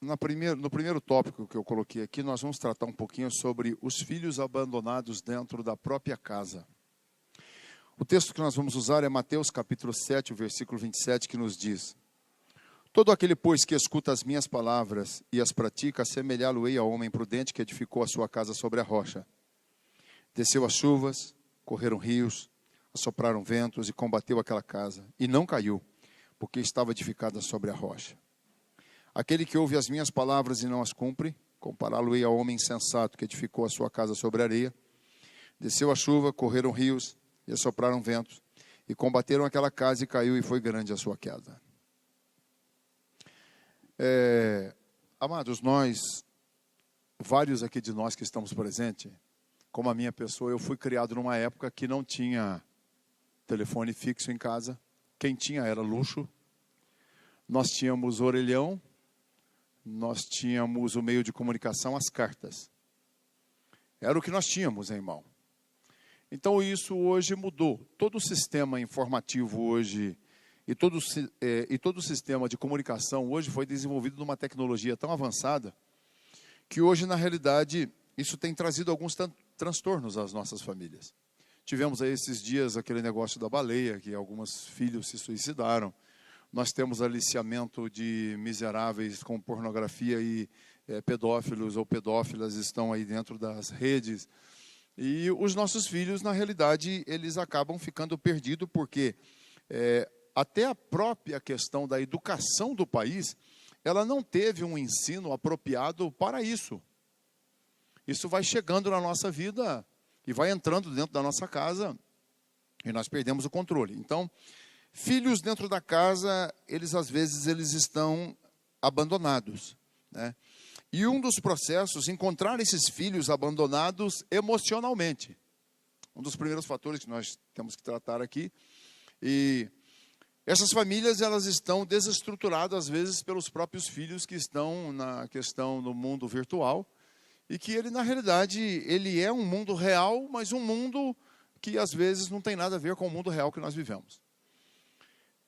no primeiro tópico que eu coloquei aqui, nós vamos tratar um pouquinho sobre os filhos abandonados dentro da própria casa. O texto que nós vamos usar é Mateus capítulo 7, o versículo 27, que nos diz: todo aquele, pois, que escuta as minhas palavras e as pratica, assemelhá-lo-ei ao homem prudente que edificou a sua casa sobre a rocha. Desceu as chuvas, correram rios, assopraram ventos e combateu aquela casa, e não caiu, porque estava edificada sobre a rocha. Aquele que ouve as minhas palavras e não as cumpre, compará-lo-ei ao homem insensato que edificou a sua casa sobre a areia. Desceu a chuva, correram rios e assopraram ventos, e combateram aquela casa, e caiu, e foi grande a sua queda. Amados, vários aqui de nós que estamos presentes, como a minha pessoa, eu fui criado numa época que não tinha telefone fixo em casa. Quem tinha era luxo. Nós tínhamos orelhão, nós tínhamos o meio de comunicação, as cartas. Era o que nós tínhamos, hein, irmão? Então isso hoje mudou. Todo o sistema informativo hoje e todo o sistema de comunicação hoje foi desenvolvido numa tecnologia tão avançada que hoje, na realidade, isso tem trazido alguns transtornos às nossas famílias. Tivemos aí esses dias aquele negócio da baleia, que alguns filhos se suicidaram. Nós temos aliciamento de miseráveis com pornografia e pedófilos ou pedófilas estão aí dentro das redes. E os nossos filhos, na realidade, eles acabam ficando perdidos porque até a própria questão da educação do país, ela não teve um ensino apropriado para isso. Isso vai chegando na nossa vida e vai entrando dentro da nossa casa e nós perdemos o controle. Então, filhos dentro da casa, às vezes eles estão abandonados, né? E um dos processos, encontrar esses filhos abandonados emocionalmente. Um dos primeiros fatores que nós temos que tratar aqui. E essas famílias, elas estão desestruturadas, às vezes, pelos próprios filhos que estão na questão do mundo virtual. E que ele, na realidade, ele é um mundo real, mas um mundo que, às vezes, não tem nada a ver com o mundo real que nós vivemos.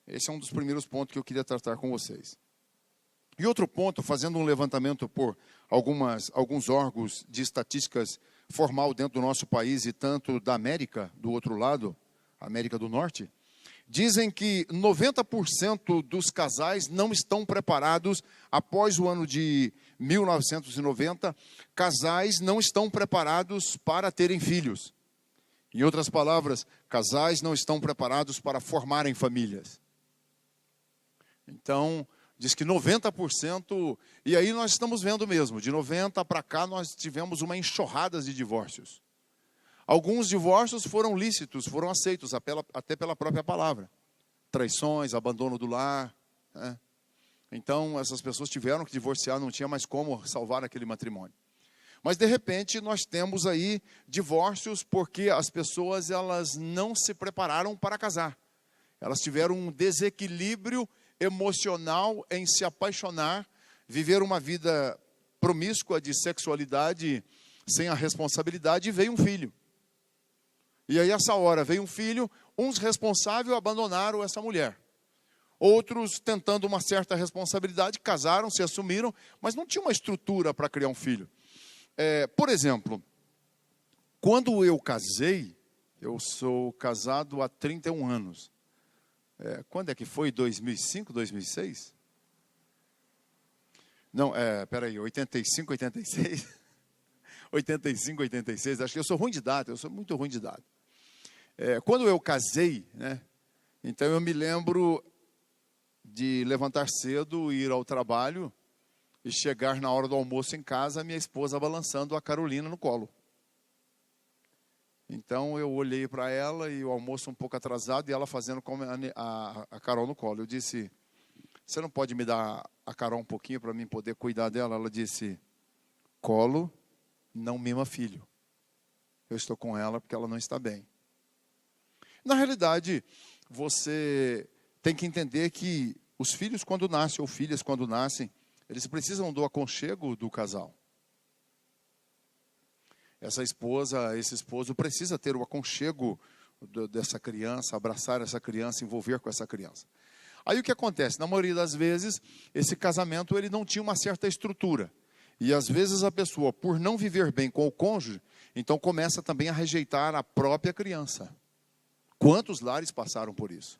Esse é um dos primeiros pontos que eu queria tratar com vocês. E outro ponto, fazendo um levantamento por alguns órgãos de estatísticas formal dentro do nosso país e tanto da América, do outro lado, América do Norte, dizem que 90% dos casais não estão preparados após o ano de 1990, casais não estão preparados para terem filhos. Em outras palavras, casais não estão preparados para formarem famílias. Então, diz que 90%, e aí nós estamos vendo mesmo, de 90 para cá nós tivemos uma enxurrada de divórcios. Alguns divórcios foram lícitos, foram aceitos até pela própria palavra. Traições, abandono do lar, né? Então, essas pessoas tiveram que divorciar, não tinha mais como salvar aquele matrimônio. Mas, de repente, nós temos aí divórcios porque as pessoas elas não se prepararam para casar. Elas tiveram um desequilíbrio emocional em se apaixonar, viver uma vida promíscua de sexualidade sem a responsabilidade, e veio um filho. E aí, essa hora, veio um filho, uns responsáveis abandonaram essa mulher. Outros, tentando uma certa responsabilidade, casaram, se assumiram, mas não tinha uma estrutura para criar um filho. Por exemplo, quando eu casei, eu sou casado há 31 anos. Quando é que foi? 2005, 2006? Não, peraí, 85, 86? 85, 86, acho que eu sou ruim de data, eu sou muito ruim de data. Quando eu casei, né, então eu me lembro de levantar cedo, ir ao trabalho e chegar na hora do almoço em casa, minha esposa balançando a Carolina no colo. Então eu olhei para ela e o almoço um pouco atrasado e ela fazendo como a Carol no colo. Eu disse, você não pode me dar a Carol um pouquinho para mim poder cuidar dela? Ela disse, colo não mima filho. Eu estou com ela porque ela não está bem. Na realidade, você tem que entender que os filhos quando nascem, ou filhas quando nascem, eles precisam do aconchego do casal. Essa esposa, esse esposo precisa ter o aconchego dessa criança, abraçar essa criança, envolver com essa criança. Aí o que acontece? Na maioria das vezes, esse casamento ele não tinha uma certa estrutura. E às vezes a pessoa, por não viver bem com o cônjuge, então começa também a rejeitar a própria criança. Quantos lares passaram por isso?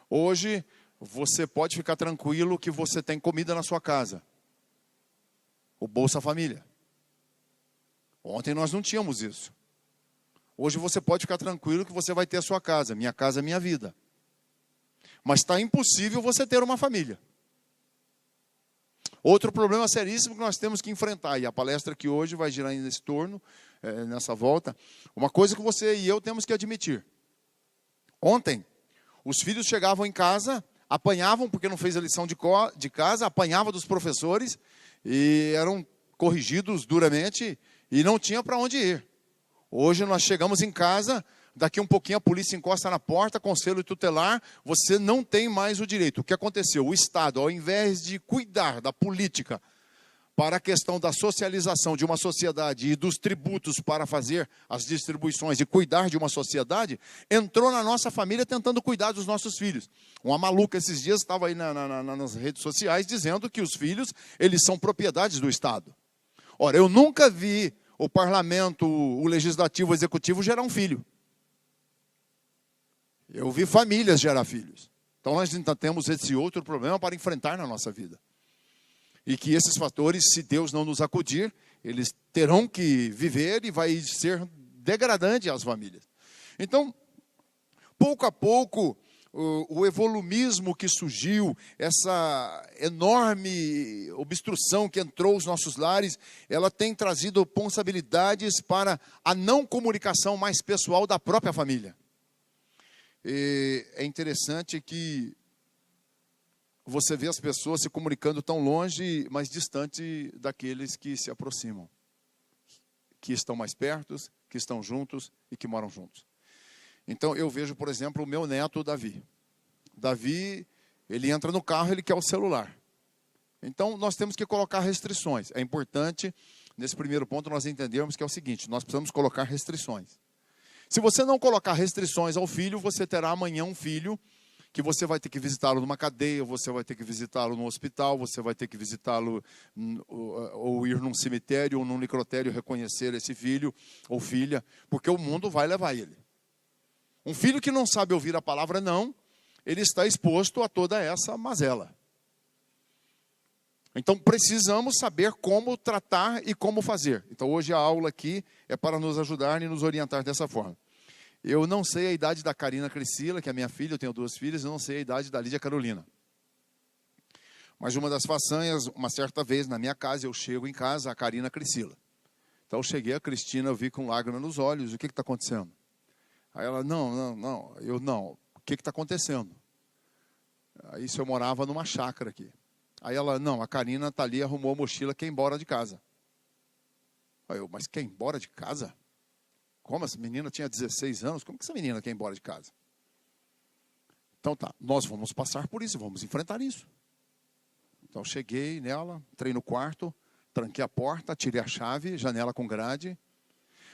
Hoje, você pode ficar tranquilo que você tem comida na sua casa. O Bolsa Família. Ontem nós não tínhamos isso. Hoje você pode ficar tranquilo que você vai ter a sua casa. Minha casa é minha vida. Mas está impossível você ter uma família. Outro problema seríssimo que nós temos que enfrentar, e a palestra aqui hoje vai girar nesse torno, nessa volta, uma coisa que você e eu temos que admitir. Ontem, os filhos chegavam em casa, apanhavam porque não fez a lição de casa, apanhavam dos professores e eram corrigidos duramente e não tinha para onde ir. Hoje nós chegamos em casa, daqui um pouquinho a polícia encosta na porta, conselho tutelar, você não tem mais o direito. O que aconteceu? O Estado, ao invés de cuidar da política para a questão da socialização de uma sociedade e dos tributos para fazer as distribuições e cuidar de uma sociedade, entrou na nossa família tentando cuidar dos nossos filhos. Uma maluca esses dias estava aí nas redes sociais dizendo que os filhos, eles são propriedades do Estado. Ora, eu nunca vi o parlamento, o legislativo, o executivo gerar um filho. Eu vi famílias gerar filhos. Então nós ainda temos esse outro problema para enfrentar na nossa vida. E que esses fatores, se Deus não nos acudir, eles terão que viver e vai ser degradante às famílias. Então, pouco a pouco, o evolumismo que surgiu, essa enorme obstrução que entrou nos nossos lares, ela tem trazido responsabilidades para a não comunicação mais pessoal da própria família. E é interessante que você vê as pessoas se comunicando tão longe, mas distante daqueles que se aproximam, que estão mais perto, que estão juntos e que moram juntos. Então eu vejo, por exemplo, o meu neto Davi. Davi, ele entra no carro, ele quer o celular. Então nós temos que colocar restrições. É importante, nesse primeiro ponto, nós entendermos que é o seguinte, nós precisamos colocar restrições. Se você não colocar restrições ao filho, você terá amanhã um filho que você vai ter que visitá-lo numa cadeia, você vai ter que visitá-lo no hospital, você vai ter que visitá-lo ou ir num cemitério ou num necrotério reconhecer esse filho ou filha, porque o mundo vai levar ele. Um filho que não sabe ouvir a palavra não, ele está exposto a toda essa mazela. Então precisamos saber como tratar e como fazer. Então hoje a aula aqui é para nos ajudar e nos orientar dessa forma. Eu não sei a idade da Karina Criscila, que é minha filha, eu tenho 2 filhas, eu não sei a idade da Lídia Carolina. Mas uma das façanhas, uma certa vez na minha casa, eu chego em casa, a Karina Criscila. Então eu cheguei, a Cristina, eu vi com lágrima nos olhos, o que está acontecendo? Aí ela, não, o que está acontecendo? Aí isso eu morava numa chácara aqui. Aí ela, não, a Karina está ali, arrumou a mochila, quer ir embora de casa. Aí eu, mas quer ir embora de casa? Como essa menina tinha 16 anos, como que essa menina quer ir embora de casa? Então tá, nós vamos passar por isso, vamos enfrentar isso. Então eu cheguei nela, entrei no quarto, tranquei a porta, tirei a chave, janela com grade.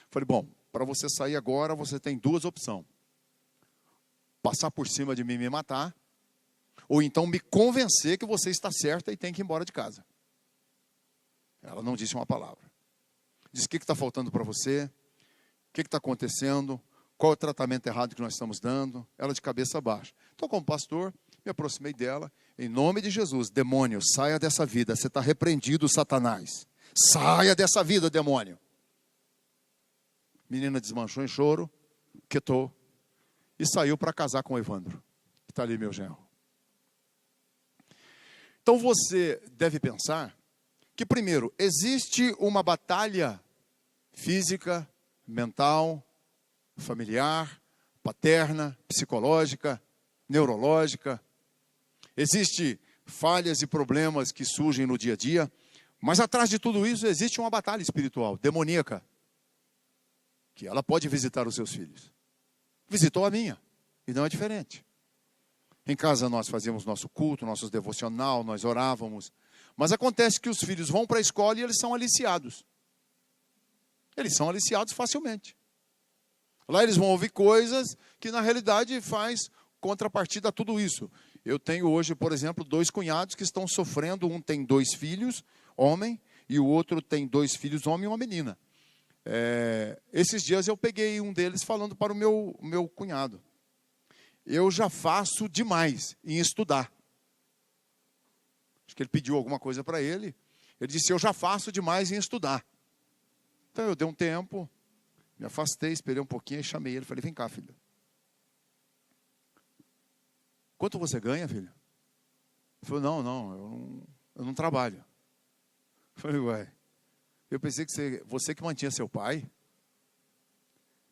Falei, bom, para você sair agora, você tem 2 opções. Passar por cima de mim e me matar, ou então me convencer que você está certa e tem que ir embora de casa. Ela não disse uma palavra. Disse, o que está faltando para você? O que está acontecendo? Qual é o tratamento errado que nós estamos dando? Ela de cabeça baixa. Então, como pastor, me aproximei dela. Em nome de Jesus, demônio, saia dessa vida. Você está repreendido, Satanás. Saia dessa vida, demônio. Menina desmanchou em choro, quietou e saiu para casar com o Evandro. Está ali meu genro. Então você deve pensar que, primeiro, existe uma batalha física, mental, familiar, paterna, psicológica, neurológica. Existem falhas e problemas que surgem no dia a dia, mas atrás de tudo isso existe uma batalha espiritual, demoníaca, que ela pode visitar os seus filhos. Visitou a minha, e não é diferente. Em casa nós fazíamos nosso culto, nossos devocional, nós orávamos. Mas acontece que os filhos vão para a escola e eles são aliciados. Eles são aliciados facilmente. Lá eles vão ouvir coisas que na realidade faz contrapartida a tudo isso. Eu tenho hoje, por exemplo, 2 cunhados que estão sofrendo. Um tem 2 filhos, homem, e o outro tem 2 filhos, homem e uma menina. Esses dias eu peguei um deles falando para o meu cunhado: eu já faço demais em estudar. Acho que ele pediu alguma coisa para ele. Ele disse: eu já faço demais em estudar. Então eu dei um tempo, me afastei, esperei um pouquinho e chamei ele. Falei: vem cá, filho. Quanto você ganha, filho? Ele falou: não, eu não trabalho. Eu falei: ué, eu pensei que você que mantinha seu pai.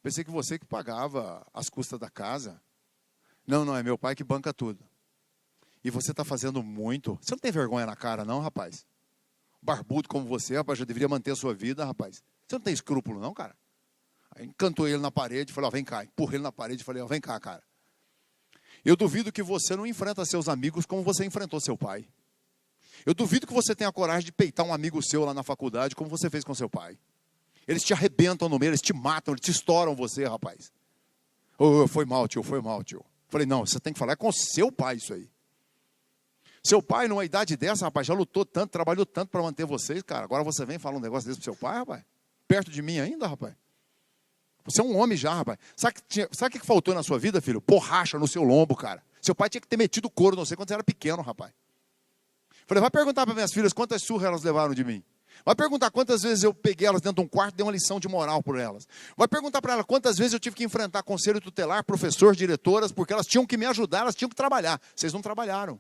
Pensei que você que pagava as custas da casa. Não, é meu pai que banca tudo. E você está fazendo muito. Você não tem vergonha na cara, não, rapaz? Barbudo como você, rapaz, já deveria manter a sua vida, rapaz. Você não tem escrúpulo, não, cara? Aí encantou ele na parede, falei: ó, vem cá. Empurrei ele na parede e falei: ó, vem cá, cara. Eu duvido que você não enfrenta seus amigos como você enfrentou seu pai. Eu duvido que você tenha coragem de peitar um amigo seu lá na faculdade como você fez com seu pai. Eles te arrebentam no meio, eles te matam, eles te estouram você, rapaz. Foi mal, tio. Falei: não, você tem que falar com seu pai isso aí. Seu pai, numa idade dessa, rapaz, já lutou tanto, trabalhou tanto para manter vocês, cara. Agora você vem e fala um negócio desse pro seu pai, rapaz? Perto de mim ainda, rapaz? Você é um homem já, rapaz. Sabe o que faltou na sua vida, filho? Borracha no seu lombo, cara. Seu pai tinha que ter metido couro, não sei, quando você era pequeno, rapaz. Falei: vai perguntar para minhas filhas quantas surras elas levaram de mim. Vai perguntar quantas vezes eu peguei elas dentro de um quarto e dei uma lição de moral por elas. Vai perguntar para elas quantas vezes eu tive que enfrentar conselho tutelar, professor, diretoras, porque elas tinham que me ajudar, elas tinham que trabalhar. Vocês não trabalharam.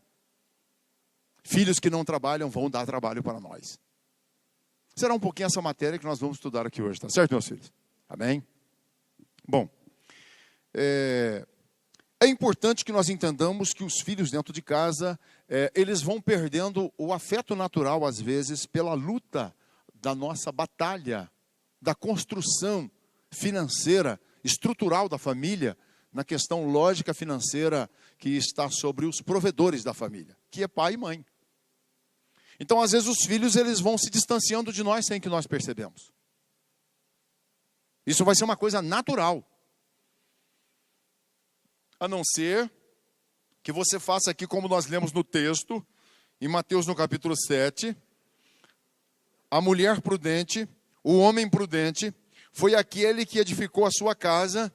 Filhos que não trabalham vão dar trabalho para nós. Será um pouquinho essa matéria que nós vamos estudar aqui hoje, tá certo, meus filhos? Amém? Bom, é importante que nós entendamos que os filhos dentro de casa, eles vão perdendo o afeto natural, às vezes, pela luta da nossa batalha, da construção financeira, estrutural da família, na questão lógica financeira que está sobre os provedores da família, que é pai e mãe. Então, às vezes, os filhos eles vão se distanciando de nós sem que nós percebemos. Isso vai ser uma coisa natural. A não ser que você faça aqui como nós lemos no texto, em Mateus no capítulo 7, a mulher prudente, o homem prudente, foi aquele que edificou a sua casa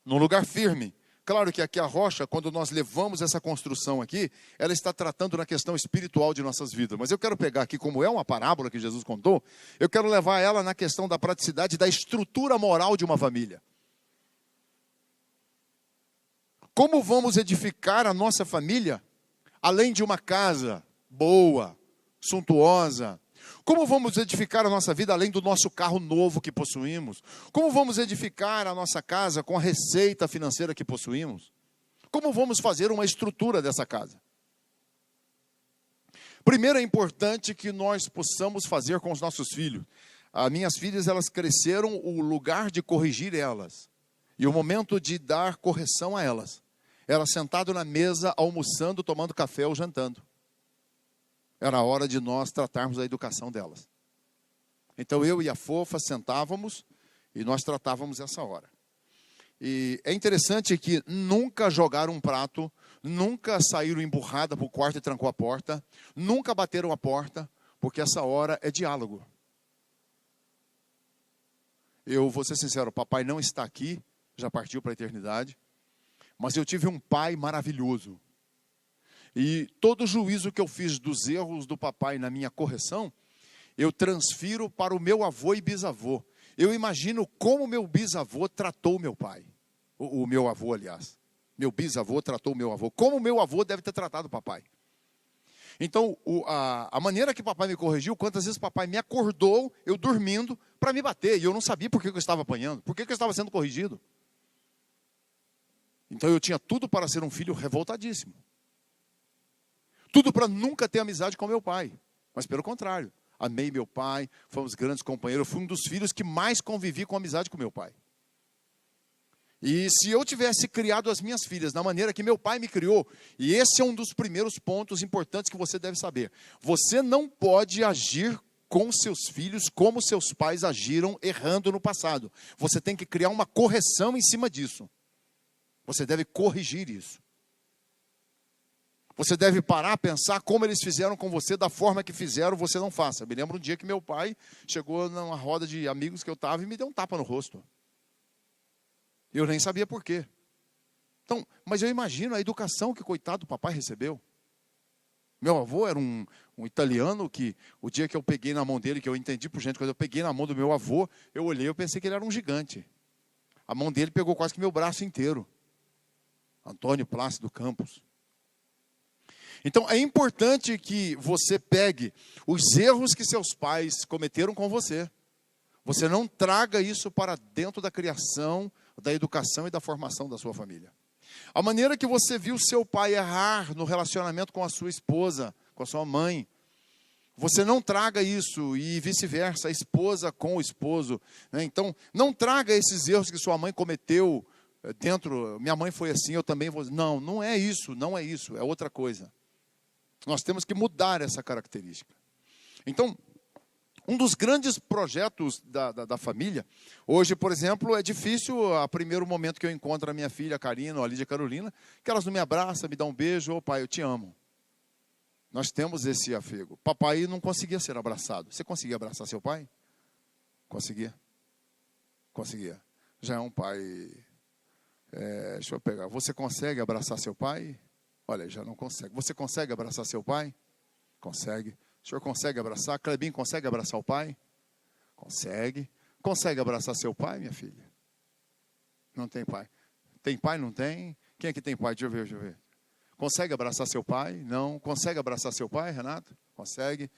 num lugar firme. Claro que aqui a rocha, quando nós levamos essa construção aqui, ela está tratando na questão espiritual de nossas vidas. Mas eu quero pegar aqui, como é uma parábola que Jesus contou, eu quero levar ela na questão da praticidade da estrutura moral de uma família. Como vamos edificar a nossa família, além de uma casa boa, suntuosa? Como vamos edificar a nossa vida, além do nosso carro novo que possuímos? Como vamos edificar a nossa casa com a receita financeira que possuímos? Como vamos fazer uma estrutura dessa casa? Primeiro, é importante que nós possamos fazer com os nossos filhos. As minhas filhas, elas cresceram, o lugar de corrigir elas e o momento de dar correção a elas era sentado na mesa, almoçando, tomando café ou jantando. Era a hora de nós tratarmos a educação delas. Então eu e a Fofa sentávamos e nós tratávamos essa hora. E é interessante que nunca jogaram um prato, nunca saíram emburrada para o quarto e trancou a porta, nunca bateram a porta, porque essa hora é diálogo. Eu vou ser sincero, papai não está aqui, já partiu para a eternidade, mas eu tive um pai maravilhoso. E todo o juízo que eu fiz dos erros do papai na minha correção, eu transfiro para o meu avô e bisavô. Eu imagino como meu bisavô tratou o meu pai. O meu avô, aliás. Meu bisavô tratou o meu avô. Como o meu avô deve ter tratado o papai. Então, a maneira que papai me corrigiu, quantas vezes papai me acordou, eu dormindo, para me bater. E eu não sabia por que eu estava apanhando, por que eu estava sendo corrigido. Então, eu tinha tudo para ser um filho revoltadíssimo. Tudo para nunca ter amizade com meu pai. Mas pelo contrário, amei meu pai, fomos grandes companheiros. Eu fui um dos filhos que mais convivi com amizade com meu pai. E se eu tivesse criado as minhas filhas da maneira que meu pai me criou, e esse é um dos primeiros pontos importantes que você deve saber. Você não pode agir com seus filhos como seus pais agiram errando no passado. Você tem que criar uma correção em cima disso. Você deve corrigir isso. Você deve parar a pensar como eles fizeram com você, da forma que fizeram, você não faça. Eu me lembro um dia que meu pai chegou numa roda de amigos que eu estava e me deu um tapa no rosto. Eu nem sabia por quê. Então, mas eu imagino a educação que, coitado, o papai recebeu. Meu avô era um italiano que, o dia que eu peguei na mão dele, que eu entendi por gente, quando eu peguei na mão do meu avô, eu olhei e pensei que ele era um gigante. A mão dele pegou quase que meu braço inteiro. Antônio Plácido Campos. Então, é importante que você pegue os erros que seus pais cometeram com você. Você não traga isso para dentro da criação, da educação e da formação da sua família. A maneira que você viu seu pai errar no relacionamento com a sua esposa, com a sua mãe, você não traga isso, e vice-versa, a esposa com o esposo, né? Então, não traga esses erros que sua mãe cometeu dentro. Minha mãe foi assim, eu também vou. Não, não é isso, é outra coisa. Nós temos que mudar essa característica. Então, um dos grandes projetos da família, hoje, por exemplo, é difícil, a primeiro momento que eu encontro a minha filha, a Karina, ou a Lídia Carolina, que elas não me abraçam, me dão um beijo, ô pai, eu te amo. Nós temos esse afego. Papai não conseguia ser abraçado. Você conseguia abraçar seu pai? Conseguia? Conseguia. Já é um pai... deixa eu pegar. Você consegue abraçar seu pai? Olha, já não consegue. Você consegue abraçar seu pai? Consegue. O senhor consegue abraçar? Clebinho, consegue abraçar o pai? Consegue. Consegue abraçar seu pai, minha filha? Não tem pai. Tem pai? Não tem? Quem é que tem pai? Deixa eu ver. Consegue abraçar seu pai? Não. Consegue abraçar seu pai, Renato? Consegue.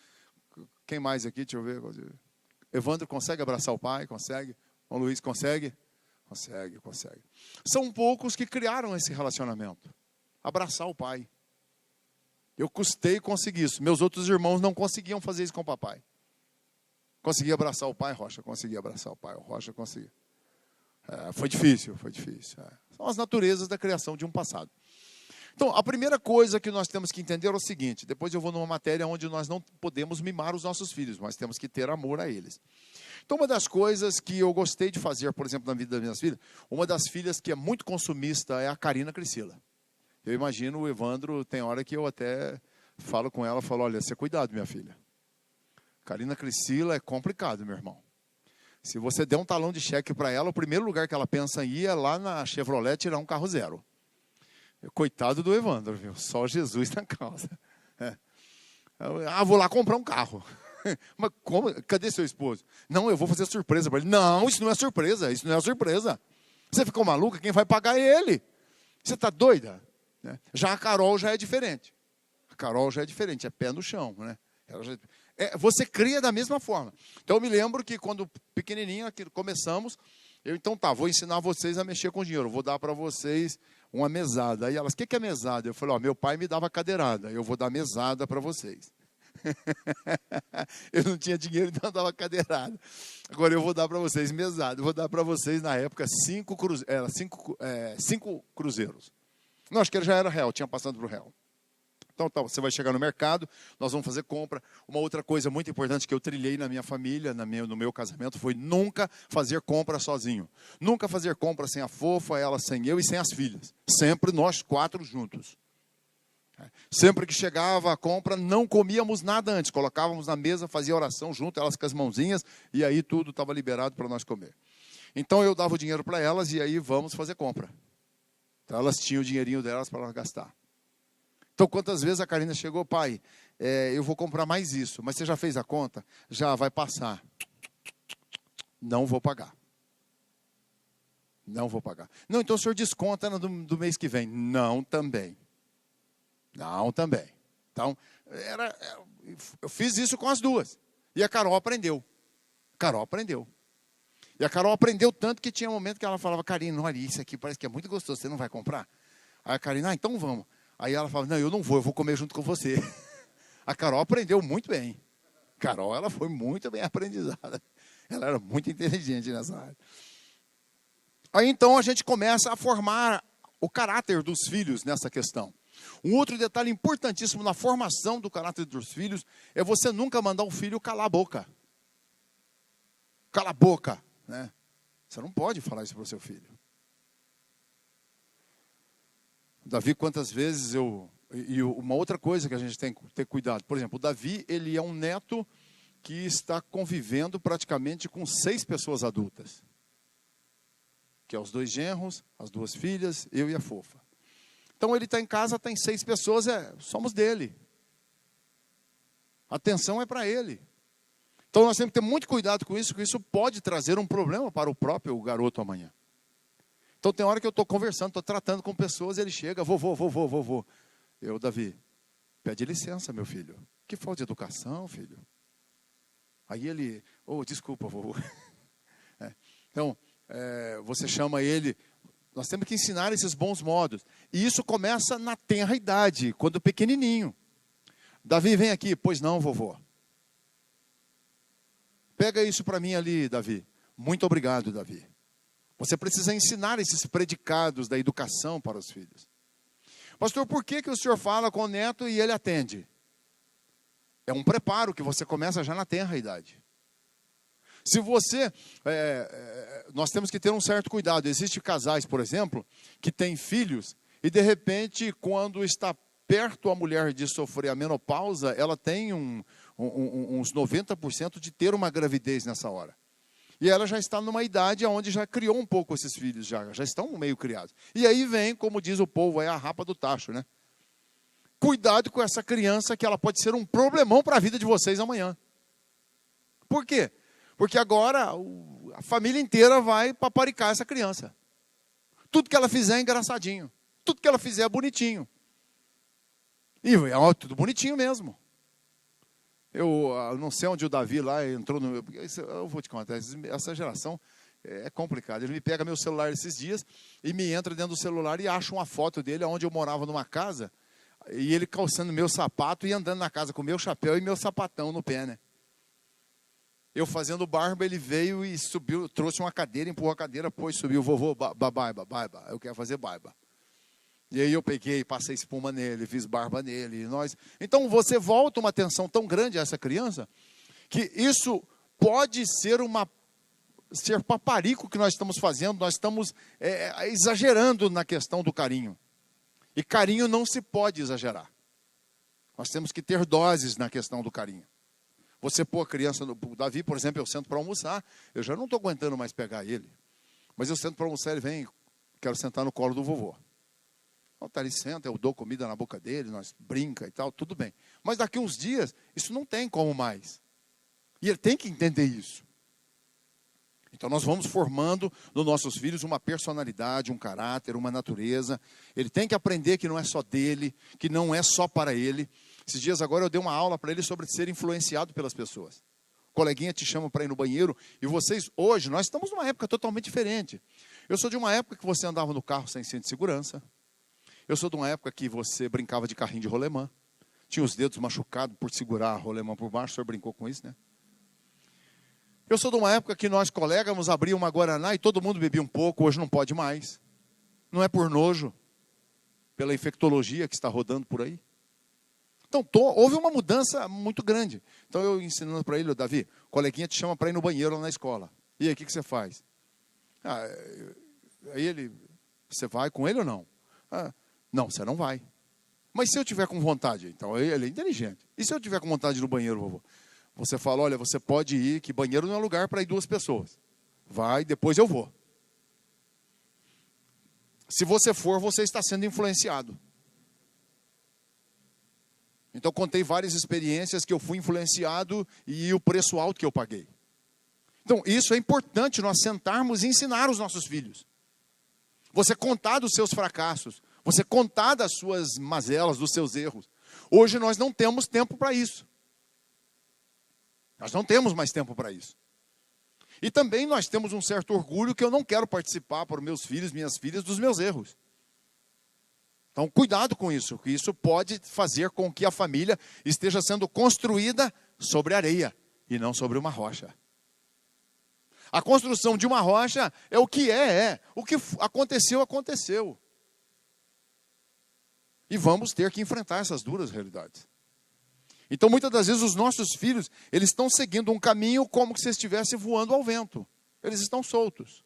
Quem mais aqui? Deixa eu ver. Evandro, consegue abraçar o pai? Consegue. João Luiz, consegue? Consegue. São poucos que criaram esse relacionamento. Abraçar o pai. Eu custei conseguir isso. Meus outros irmãos não conseguiam fazer isso com o papai. Conseguia abraçar o pai, Rocha? Conseguia abraçar o pai, o Rocha conseguia. Foi difícil. São as naturezas da criação de um passado. Então, a primeira coisa que nós temos que entender é o seguinte, depois eu vou numa matéria onde nós não podemos mimar os nossos filhos, mas temos que ter amor a eles. Então, uma das coisas que eu gostei de fazer, por exemplo, na vida das minhas filhas, uma das filhas que é muito consumista é a Karina Criscila. Eu imagino o Evandro, tem hora que eu até falo com ela, falo, olha, você cuidado, minha filha. Karina Criscila é complicado, meu irmão. Se você der um talão de cheque para ela, o primeiro lugar que ela pensa em ir é lá na Chevrolet tirar um carro zero. Coitado do Evandro, viu? Só Jesus na causa. Vou lá comprar um carro. Mas como? Cadê seu esposo? Não, eu vou fazer surpresa para ele. Não, isso não é surpresa. Você ficou maluca? Quem vai pagar é ele. Você está doida? Já a Carol já é diferente. É pé no chão, né? Você cria da mesma forma. Então eu me lembro que quando pequenininho aqui começamos, vou ensinar vocês a mexer com dinheiro, vou dar para vocês uma mesada. Aí elas, o que é mesada? Eu falei, meu pai me dava cadeirada, eu vou dar mesada para vocês. Eu não tinha dinheiro, então eu dava cadeirada. Agora eu vou dar para vocês mesada. Eu vou dar para vocês, na época, 5 cruzeiros. Não, acho que ele já era real, tinha passado para o real. Então, você vai chegar no mercado, nós vamos fazer compra. Uma outra coisa muito importante que eu trilhei na minha família, no meu casamento, foi nunca fazer compra sozinho. Nunca fazer compra sem a fofa, ela sem eu e sem as filhas. Sempre nós 4 juntos. Sempre que chegava a compra, não comíamos nada antes. Colocávamos na mesa, fazia oração junto, elas com as mãozinhas, e aí tudo estava liberado para nós comer. Então, eu dava o dinheiro para elas e aí vamos fazer compra. Então, elas tinham o dinheirinho delas para elas gastar. Então, quantas vezes a Karina chegou, pai, eu vou comprar mais isso, mas você já fez a conta? Já, vai passar. Não vou pagar. Não, então o senhor desconta do mês que vem. Não, também. Então, eu fiz isso com as duas. E a Carol aprendeu. E a Carol aprendeu tanto que tinha um momento que ela falava, Karina, olha, isso aqui parece que é muito gostoso, você não vai comprar? Aí a Karina, então vamos. Aí ela falava, não, eu não vou, eu vou comer junto com você. A Carol aprendeu muito bem. Carol, ela foi muito bem aprendizada. Ela era muito inteligente nessa área. Aí então a gente começa a formar o caráter dos filhos nessa questão. Um outro detalhe importantíssimo na formação do caráter dos filhos é você nunca mandar um filho calar a boca. Cala a boca, né? Você não pode falar isso para o seu filho. Davi, quantas vezes eu E uma outra coisa que a gente tem que ter cuidado, por exemplo, o Davi, ele é um neto que está convivendo praticamente com 6 pessoas adultas. Que é os 2 genros, as 2 filhas, eu e a Fofa. Então ele está em casa, tem 6 pessoas, somos dele. A atenção é para ele. Então nós temos que ter muito cuidado com isso, porque isso pode trazer um problema para o próprio garoto amanhã. Então tem hora que eu estou conversando, estou tratando com pessoas, ele chega, vovô. Eu, Davi, pede licença, meu filho. Que falta de educação, filho. Aí ele, desculpa, vovô. Então, você chama ele, nós temos que ensinar esses bons modos. E isso começa na tenra idade, quando pequenininho. Davi, vem aqui. Pois não, vovô. Pega isso para mim ali, Davi. Muito obrigado, Davi. Você precisa ensinar esses predicados da educação para os filhos. Pastor, por que o senhor fala com o neto e ele atende? É um preparo que você começa já na tenra idade. Se você, nós temos que ter um certo cuidado. Existem casais, por exemplo, que têm filhos e de repente, quando está perto a mulher de sofrer a menopausa, ela tem uns 90% de ter uma gravidez nessa hora. E ela já está numa idade onde já criou um pouco esses filhos, já estão meio criados. E aí vem, como diz o povo, a rapa do tacho, né? Cuidado com essa criança, que ela pode ser um problemão para a vida de vocês amanhã. Por quê? Porque agora a família inteira vai paparicar essa criança. Tudo que ela fizer é engraçadinho. Tudo que ela fizer é bonitinho. E é tudo bonitinho mesmo. Eu não sei onde o Davi lá entrou no meu... Eu vou te contar, essa geração é complicada. Ele me pega meu celular esses dias e me entra dentro do celular e acha uma foto dele onde eu morava numa casa e ele calçando meu sapato e andando na casa com meu chapéu e meu sapatão no pé, né? Eu fazendo barba, ele veio e subiu, trouxe uma cadeira, empurrou a cadeira, pôs, subiu, vovô, barba, eu quero fazer barba. E aí eu peguei, passei espuma nele, fiz barba nele. Então você volta uma atenção tão grande a essa criança, que isso pode ser paparico que nós estamos fazendo, nós estamos exagerando na questão do carinho. E carinho não se pode exagerar. Nós temos que ter doses na questão do carinho. Você pôr a criança, o Davi, por exemplo, eu sento para almoçar, eu já não estou aguentando mais pegar ele. Mas eu sento para almoçar, ele vem, quero sentar no colo do vovô. Então, ele senta, eu dou comida na boca dele, nós brinca e tal, tudo bem. Mas daqui uns dias, isso não tem como mais. E ele tem que entender isso. Então nós vamos formando nos nossos filhos uma personalidade, um caráter, uma natureza. Ele tem que aprender que não é só dele, que não é só para ele. Esses dias agora eu dei uma aula para ele sobre ser influenciado pelas pessoas. O coleguinha te chama para ir no banheiro e vocês, hoje, nós estamos numa época totalmente diferente. Eu sou de uma época que você andava no carro sem cinto de segurança. Eu sou de uma época que você brincava de carrinho de rolemã. Tinha os dedos machucados por segurar a rolemã por baixo. O senhor brincou com isso, né? Eu sou de uma época que nós, colegas, abríamos uma Guaraná e todo mundo bebia um pouco. Hoje não pode mais. Não é por nojo, pela infectologia que está rodando por aí. Então, houve uma mudança muito grande. Então, eu ensinando para ele, Davi, o coleguinha te chama para ir no banheiro lá na escola. E aí, o que você faz? Aí ele, você vai com ele ou não? Não, você não vai. Mas se eu tiver com vontade, então ele é inteligente. E se eu tiver com vontade de ir no banheiro, vovô? Você fala, olha, você pode ir, que banheiro não é lugar para ir 2 pessoas. Vai, depois eu vou. Se você for, você está sendo influenciado. Então, contei várias experiências que eu fui influenciado e o preço alto que eu paguei. Então, isso é importante nós sentarmos e ensinar os nossos filhos. Você contar dos seus fracassos. Você contar das suas mazelas, dos seus erros. Hoje nós não temos tempo para isso. Nós não temos mais tempo para isso. E também nós temos um certo orgulho que eu não quero participar para os meus filhos, minhas filhas, dos meus erros. Então, cuidado com isso, que isso pode fazer com que a família esteja sendo construída sobre areia e não sobre uma rocha. A construção de uma rocha é o que é. O que aconteceu, aconteceu. E vamos ter que enfrentar essas duras realidades. Então, muitas das vezes, os nossos filhos, eles estão seguindo um caminho como se estivessem voando ao vento. Eles estão soltos.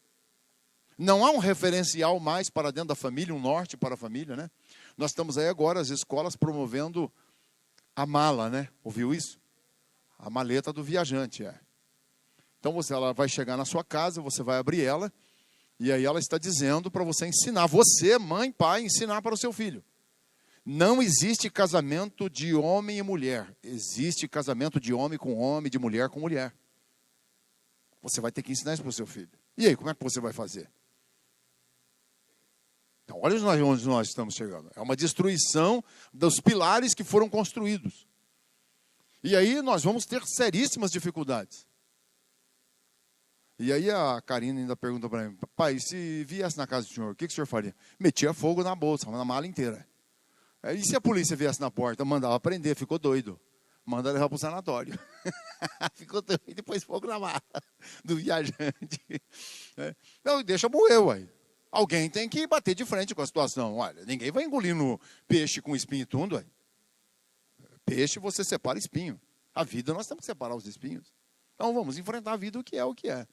Não há um referencial mais para dentro da família, um norte para a família, né? Nós estamos aí agora, as escolas promovendo a mala, né? Ouviu isso? A maleta do viajante, Então ela vai chegar na sua casa, você vai abrir ela, e aí ela está dizendo para você ensinar, você, mãe, pai, ensinar para o seu filho. Não existe casamento de homem e mulher. Existe casamento de homem com homem, de mulher com mulher. Você vai ter que ensinar isso para o seu filho. E aí, como é que você vai fazer? Então, olha onde nós estamos chegando. É uma destruição dos pilares que foram construídos. E aí nós vamos ter seríssimas dificuldades. E aí a Karina ainda pergunta para mim, pai, se viesse na casa do senhor, o que o senhor faria? Metia fogo na bolsa, na mala inteira. E se a polícia viesse na porta, mandava prender, ficou doido. Manda levar para o sanatório. Ficou doido, e depois fogo na mala do viajante. Então, deixa morrer, uai. Alguém tem que bater de frente com a situação. Olha, ninguém vai engolindo peixe com espinho e tudo, uai. Peixe você separa espinho. A vida nós temos que separar os espinhos. Então vamos enfrentar a vida o que é.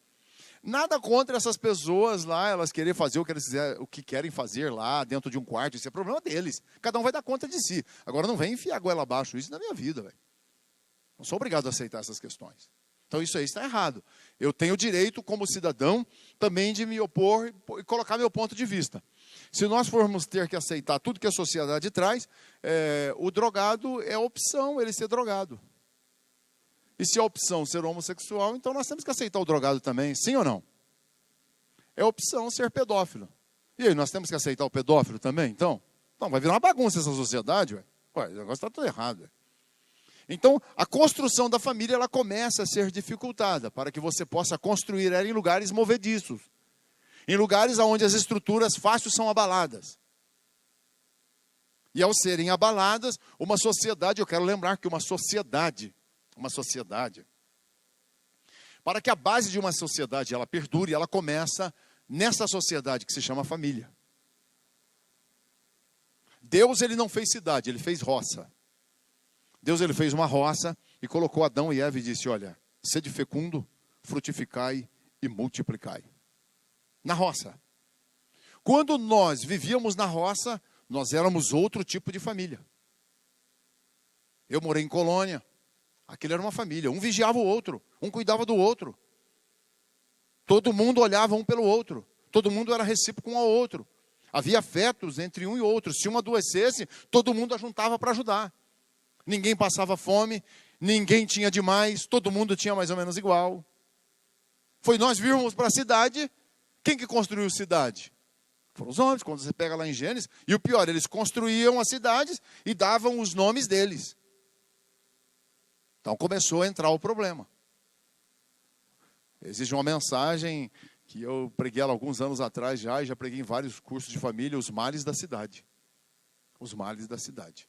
Nada contra essas pessoas lá, elas querem fazer o que querem fazer lá dentro de um quarto, isso é problema deles. Cada um vai dar conta de si. Agora não vem enfiar a goela abaixo isso na minha vida, velho. Não sou obrigado a aceitar essas questões. Então isso aí está errado. Eu tenho o direito, como cidadão, também de me opor e colocar meu ponto de vista. Se nós formos ter que aceitar tudo que a sociedade traz, o drogado é a opção, ele ser drogado. E se a opção ser homossexual, então nós temos que aceitar o drogado também, sim ou não? É a opção ser pedófilo. E aí, nós temos que aceitar o pedófilo também, então? Então, vai virar uma bagunça essa sociedade, ué. Ué, o negócio está tudo errado, ué. Então, a construção da família, ela começa a ser dificultada, para que você possa construir ela em lugares movediços. Em lugares onde as estruturas fáceis são abaladas. E ao serem abaladas, uma sociedade, eu quero lembrar que uma sociedade, para que a base de uma sociedade ela perdure, ela começa nessa sociedade que se chama família. Deus, ele não fez cidade, ele fez roça. Deus, ele fez uma roça e colocou Adão e Eva e disse, olha, sede fecundo, frutificai e multiplicai. Na roça. Quando nós vivíamos na roça, nós éramos outro tipo de família. Eu morei em colônia. Aquilo era uma família. Um vigiava o outro. Um cuidava do outro. Todo mundo olhava um pelo outro. Todo mundo era recíproco um ao outro. Havia afetos entre um e outro. Se um adoecesse, todo mundo ajuntava para ajudar. Ninguém passava fome. Ninguém tinha demais. Todo mundo tinha mais ou menos igual. Foi nós virmos para a cidade. Quem que construiu a cidade? Foram os homens, quando você pega lá em Gênesis. E o pior, eles construíam as cidades e davam os nomes deles. Então começou a entrar o problema. Existe uma mensagem que eu preguei ela alguns anos atrás e já preguei em vários cursos de família, os males da cidade. Os males da cidade.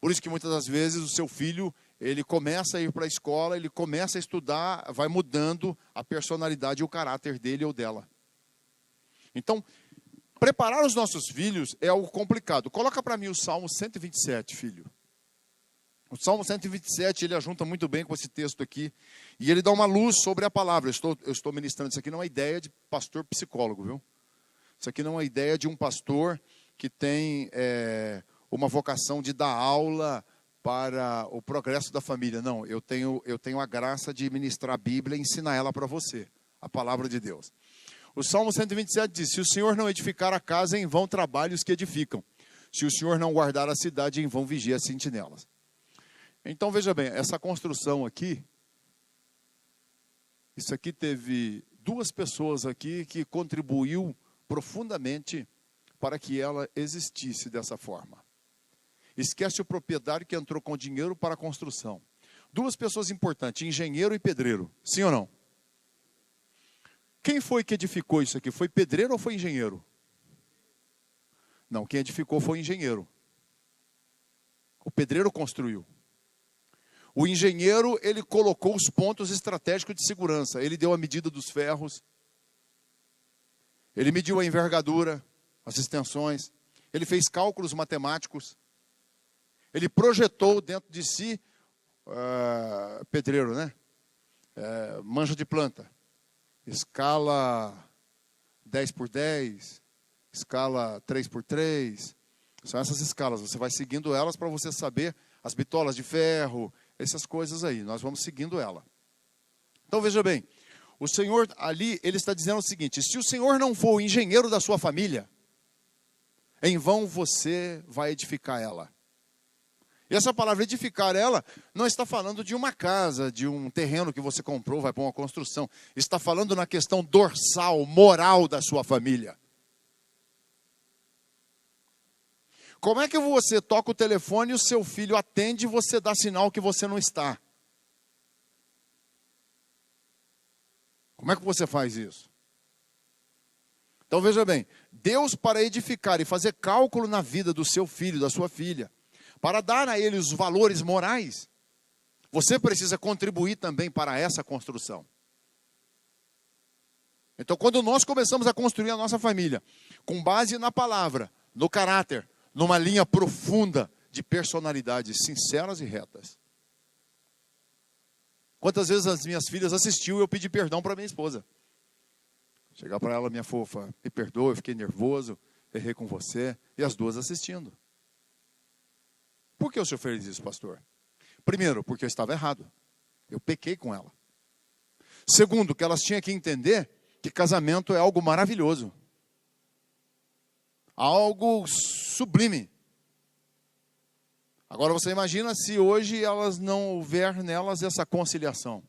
Por isso que muitas das vezes o seu filho, ele começa a ir para a escola, ele começa a estudar, vai mudando a personalidade e o caráter dele ou dela. Então, preparar os nossos filhos é algo complicado. Coloca para mim o Salmo 127, filho. O Salmo 127, ele ajunta muito bem com esse texto aqui. E ele dá uma luz sobre a palavra. Eu estou ministrando, isso aqui não é uma ideia de pastor psicólogo, viu? Isso aqui não é uma ideia de um pastor que tem uma vocação de dar aula para o progresso da família. Não, eu tenho a graça de ministrar a Bíblia e ensinar ela para você, a palavra de Deus. O Salmo 127 diz, se o Senhor não edificar a casa, em vão trabalham os que edificam. Se o Senhor não guardar a cidade, em vão vigia as sentinelas. Então, veja bem, essa construção aqui, isso aqui teve duas pessoas aqui que contribuiu profundamente para que ela existisse dessa forma. Esquece o proprietário que entrou com dinheiro para a construção. Duas pessoas importantes, engenheiro e pedreiro. Sim ou não? Quem foi que edificou isso aqui? Foi pedreiro ou foi engenheiro? Não, quem edificou foi o engenheiro. O pedreiro construiu. O engenheiro, ele colocou os pontos estratégicos de segurança. Ele deu a medida dos ferros. Ele mediu a envergadura, as extensões. Ele fez cálculos matemáticos. Ele projetou dentro de si, pedreiro, né? Mancha de planta. Escala 10 por 10, escala 3 por 3, São essas escalas, você vai seguindo elas para você saber as bitolas de ferro, essas coisas aí. Nós vamos seguindo ela. Então veja bem, o Senhor ali, ele está dizendo o seguinte: se o Senhor não for o engenheiro da sua família, em vão você vai edificar ela. E essa palavra edificar ela não está falando de uma casa, de um terreno que você comprou, vai para uma construção. Está falando na questão dorsal, moral da sua família. Como é que você toca o telefone e o seu filho atende e você dá sinal que você não está? Como é que você faz isso? Então veja bem, Deus, para edificar e fazer cálculo na vida do seu filho, da sua filha, para dar a ele os valores morais, você precisa contribuir também para essa construção. Então, quando nós começamos a construir a nossa família, com base na palavra, no caráter, numa linha profunda de personalidades sinceras e retas. Quantas vezes as minhas filhas assistiu e eu pedi perdão para minha esposa. Chegar para ela: minha fofa, me perdoa, eu fiquei nervoso, errei com você, e as duas assistindo. Por que o senhor fez isso, pastor? Primeiro, porque eu estava errado. Eu pequei com ela. Segundo, que elas tinham que entender que casamento é algo maravilhoso. Algo sublime. Agora você imagina se hoje elas não houver nelas essa conciliação.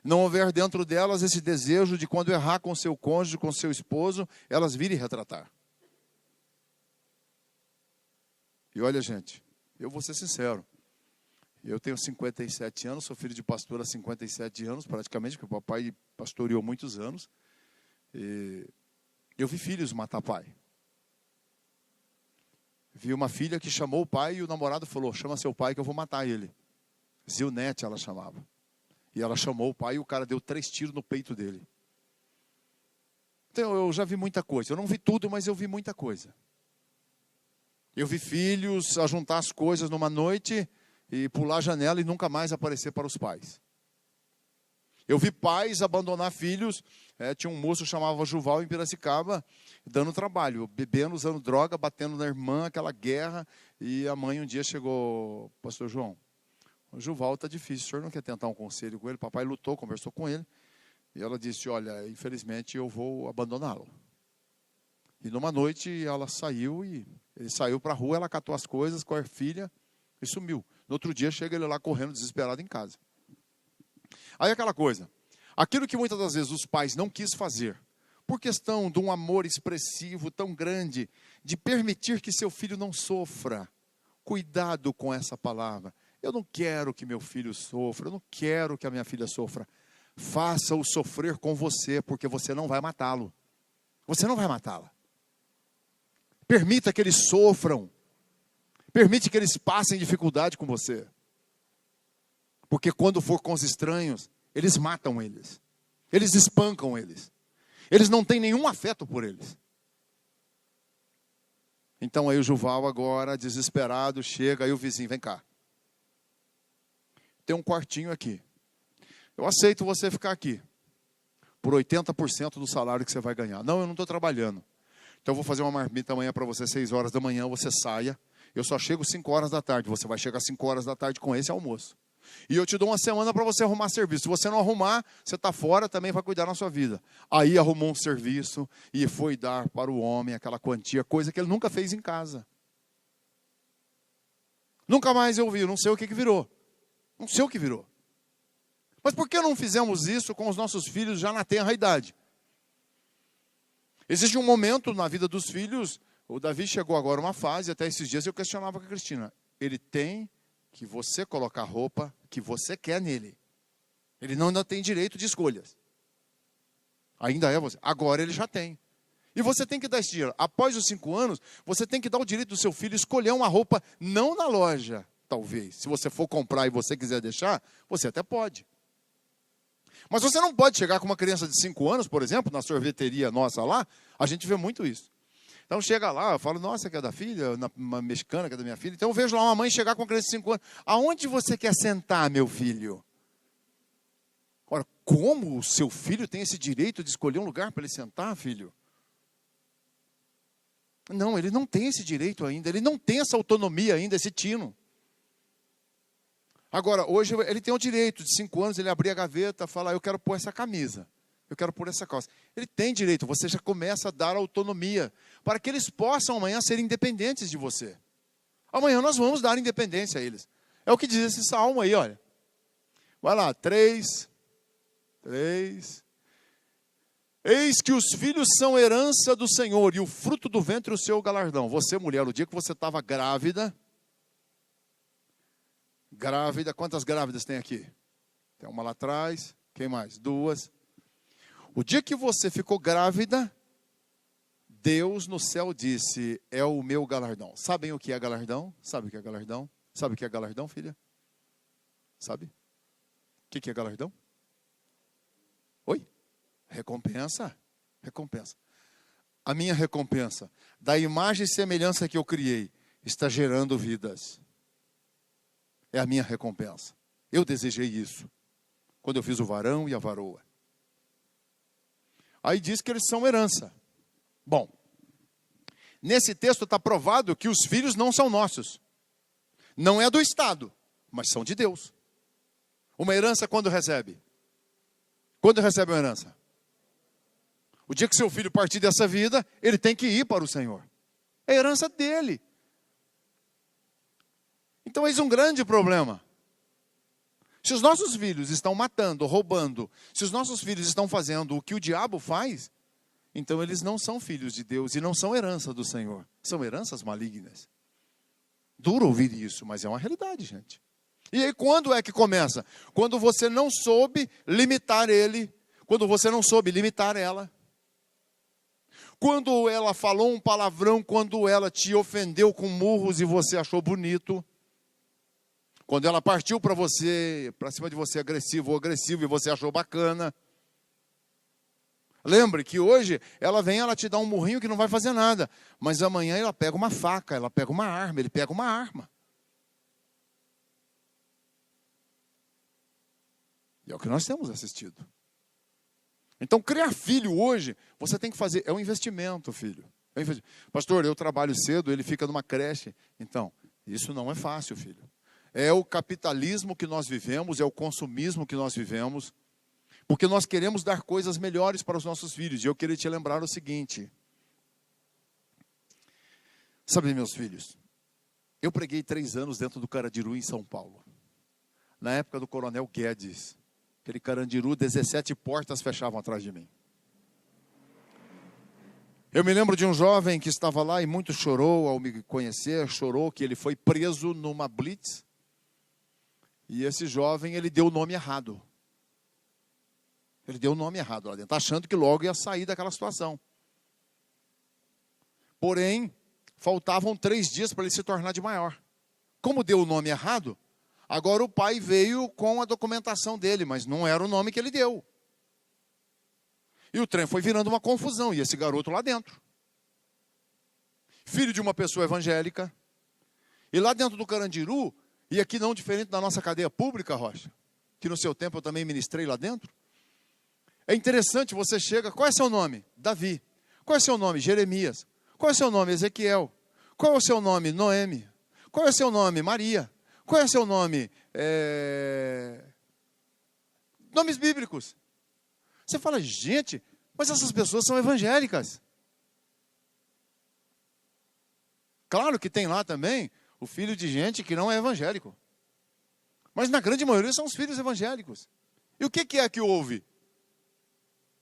Não houver dentro delas esse desejo de, quando errar com seu cônjuge, com seu esposo, elas virem retratar. E olha, gente, eu vou ser sincero. Eu tenho 57 anos, sou filho de pastor há 57 anos, praticamente, porque o papai pastoreou muitos anos. E eu vi filhos matar pai. Vi uma filha que chamou o pai e o namorado falou: chama seu pai que eu vou matar ele. Zilnete ela chamava. E ela chamou o pai e o cara deu 3 tiros no peito dele. Então eu já vi muita coisa. Eu não vi tudo, mas eu vi muita coisa. Eu vi filhos ajuntar as coisas numa noite e pular a janela e nunca mais aparecer para os pais. Eu vi pais abandonar filhos. Tinha um moço que chamava Juval em Piracicaba, dando trabalho, bebendo, usando droga, batendo na irmã, aquela guerra. E a mãe um dia chegou: pastor João, o Juval está difícil, o senhor não quer tentar um conselho com ele? Papai lutou, conversou com ele. E ela disse: olha, infelizmente eu vou abandoná-lo. E numa noite ela saiu e ele saiu para a rua, ela catou as coisas com a filha e sumiu. No outro dia chega ele lá correndo desesperado em casa. Aí aquela coisa, aquilo que muitas das vezes os pais não quis fazer, por questão de um amor expressivo tão grande, de permitir que seu filho não sofra. Cuidado com essa palavra. Eu não quero que meu filho sofra, eu não quero que a minha filha sofra. Faça-o sofrer com você, porque você não vai matá-lo. Você não vai matá-la. Permita que eles sofram. Permite que eles passem dificuldade com você. Porque quando for com os estranhos, eles matam eles. Eles espancam eles. Eles não têm nenhum afeto por eles. Então aí o Juval agora, desesperado, chega, aí o vizinho: vem cá. Tem um quartinho aqui. Eu aceito você ficar aqui. Por 80% do salário que você vai ganhar. Não, eu não estou trabalhando. Então eu vou fazer uma marmita amanhã para você, 6 horas da manhã, você saia. Eu só chego 5 horas da tarde. Você vai chegar 5 horas da tarde com esse almoço. E eu te dou uma semana para você arrumar serviço. Se você não arrumar, você está fora, também vai cuidar da sua vida. Aí arrumou um serviço e foi dar para o homem aquela quantia, coisa que ele nunca fez em casa. Nunca mais eu vi, não sei o que virou. Não sei o que virou. Mas por que não fizemos isso com os nossos filhos já na tenra idade? Existe um momento na vida dos filhos. O Davi chegou agora a uma fase, até esses dias eu questionava com a Cristina. Ele tem que você colocar a roupa que você quer nele. Ele não ainda tem direito de escolhas. Ainda é você. Agora ele já tem. E você tem que dar esse dinheiro. Após os 5 anos, você tem que dar o direito do seu filho escolher uma roupa, não na loja, talvez. Se você for comprar e você quiser deixar, você até pode. Mas você não pode chegar com uma criança de 5 anos, por exemplo, na sorveteria nossa lá, a gente vê muito isso. Então chega lá, eu falo: nossa, que é da filha, uma mexicana que é da minha filha. Então eu vejo lá uma mãe chegar com uma criança de 5 anos. Aonde você quer sentar, meu filho? Ora, como o seu filho tem esse direito de escolher um lugar para ele sentar, filho? Não, ele não tem esse direito ainda, ele não tem essa autonomia ainda, esse tino. Agora, hoje ele tem o direito de 5 anos, ele abrir a gaveta, falar, eu quero pôr essa camisa, eu quero pôr essa calça. Ele tem direito, você já começa a dar autonomia, para que eles possam amanhã ser independentes de você. Amanhã nós vamos dar independência a eles. É o que diz esse salmo aí, olha. Vai lá, 3. Eis que os filhos são herança do Senhor, e o fruto do ventre o seu galardão. Você, mulher, o dia que você estava grávida, quantas grávidas tem aqui? Tem uma lá atrás, quem mais? 2. O dia que você ficou grávida, Deus no céu disse, é o meu galardão. Sabem o que é galardão? Sabe o que é galardão? Sabe o que é galardão, filha? Sabe? O que é galardão? Oi? Recompensa. Recompensa. A minha recompensa, da imagem e semelhança que eu criei, está gerando vidas. É a minha recompensa. Eu desejei isso, quando eu fiz o varão e a varoa. Aí diz que eles são herança. Bom, nesse texto está provado que os filhos não são nossos. Não é do Estado, mas são de Deus. Uma herança quando recebe? Quando recebe uma herança? O dia que seu filho partir dessa vida, ele tem que ir para o Senhor. É a herança dele. Então eis um grande problema. Se os nossos filhos estão matando, roubando, se os nossos filhos estão fazendo o que o diabo faz, então eles não são filhos de Deus e não são herança do Senhor. São heranças malignas. Duro ouvir isso, mas é uma realidade, gente. E aí quando é que começa? Quando você não soube limitar ele, quando você não soube limitar ela. Quando ela falou um palavrão, quando ela te ofendeu com murros e você achou bonito. Quando ela partiu para cima de você agressivo ou agressivo e você achou bacana. Lembre que hoje ela te dá um murrinho que não vai fazer nada. Mas amanhã ela pega uma faca, ela pega uma arma, ele pega uma arma. E é o que nós temos assistido. Então, criar filho hoje, você tem que fazer, é um investimento, filho. É um investimento. Pastor, eu trabalho cedo, ele fica numa creche. Então, isso não é fácil, filho. É o capitalismo que nós vivemos, é o consumismo que nós vivemos, porque nós queremos dar coisas melhores para os nossos filhos. E eu queria te lembrar o seguinte. Sabe, meus filhos, eu preguei 3 anos dentro do Carandiru, em São Paulo. Na época do Coronel Guedes. Aquele Carandiru, 17 portas fechavam atrás de mim. Eu me lembro de um jovem que estava lá e muito chorou ao me conhecer, chorou que ele foi preso numa blitz. E esse jovem, ele deu o nome errado. Ele deu o nome errado lá dentro, achando que logo ia sair daquela situação. Porém, faltavam 3 dias para ele se tornar de maior. Como deu o nome errado, agora o pai veio com a documentação dele, mas não era o nome que ele deu. E o trem foi virando uma confusão, e esse garoto lá dentro. Filho de uma pessoa evangélica. E lá dentro do Carandiru, e aqui não diferente da nossa cadeia pública, Rocha, que no seu tempo eu também ministrei lá dentro. É interessante, você chega, qual é seu nome? Davi. Qual é seu nome? Jeremias. Qual é seu nome? Ezequiel. Qual é o seu nome? Noemi. Qual é seu nome? Maria. Qual é seu nome? Nomes bíblicos. Você fala, gente, mas essas pessoas são evangélicas. Claro que tem lá também o filho de gente que não é evangélico. Mas na grande maioria são os filhos evangélicos. E o que é que houve?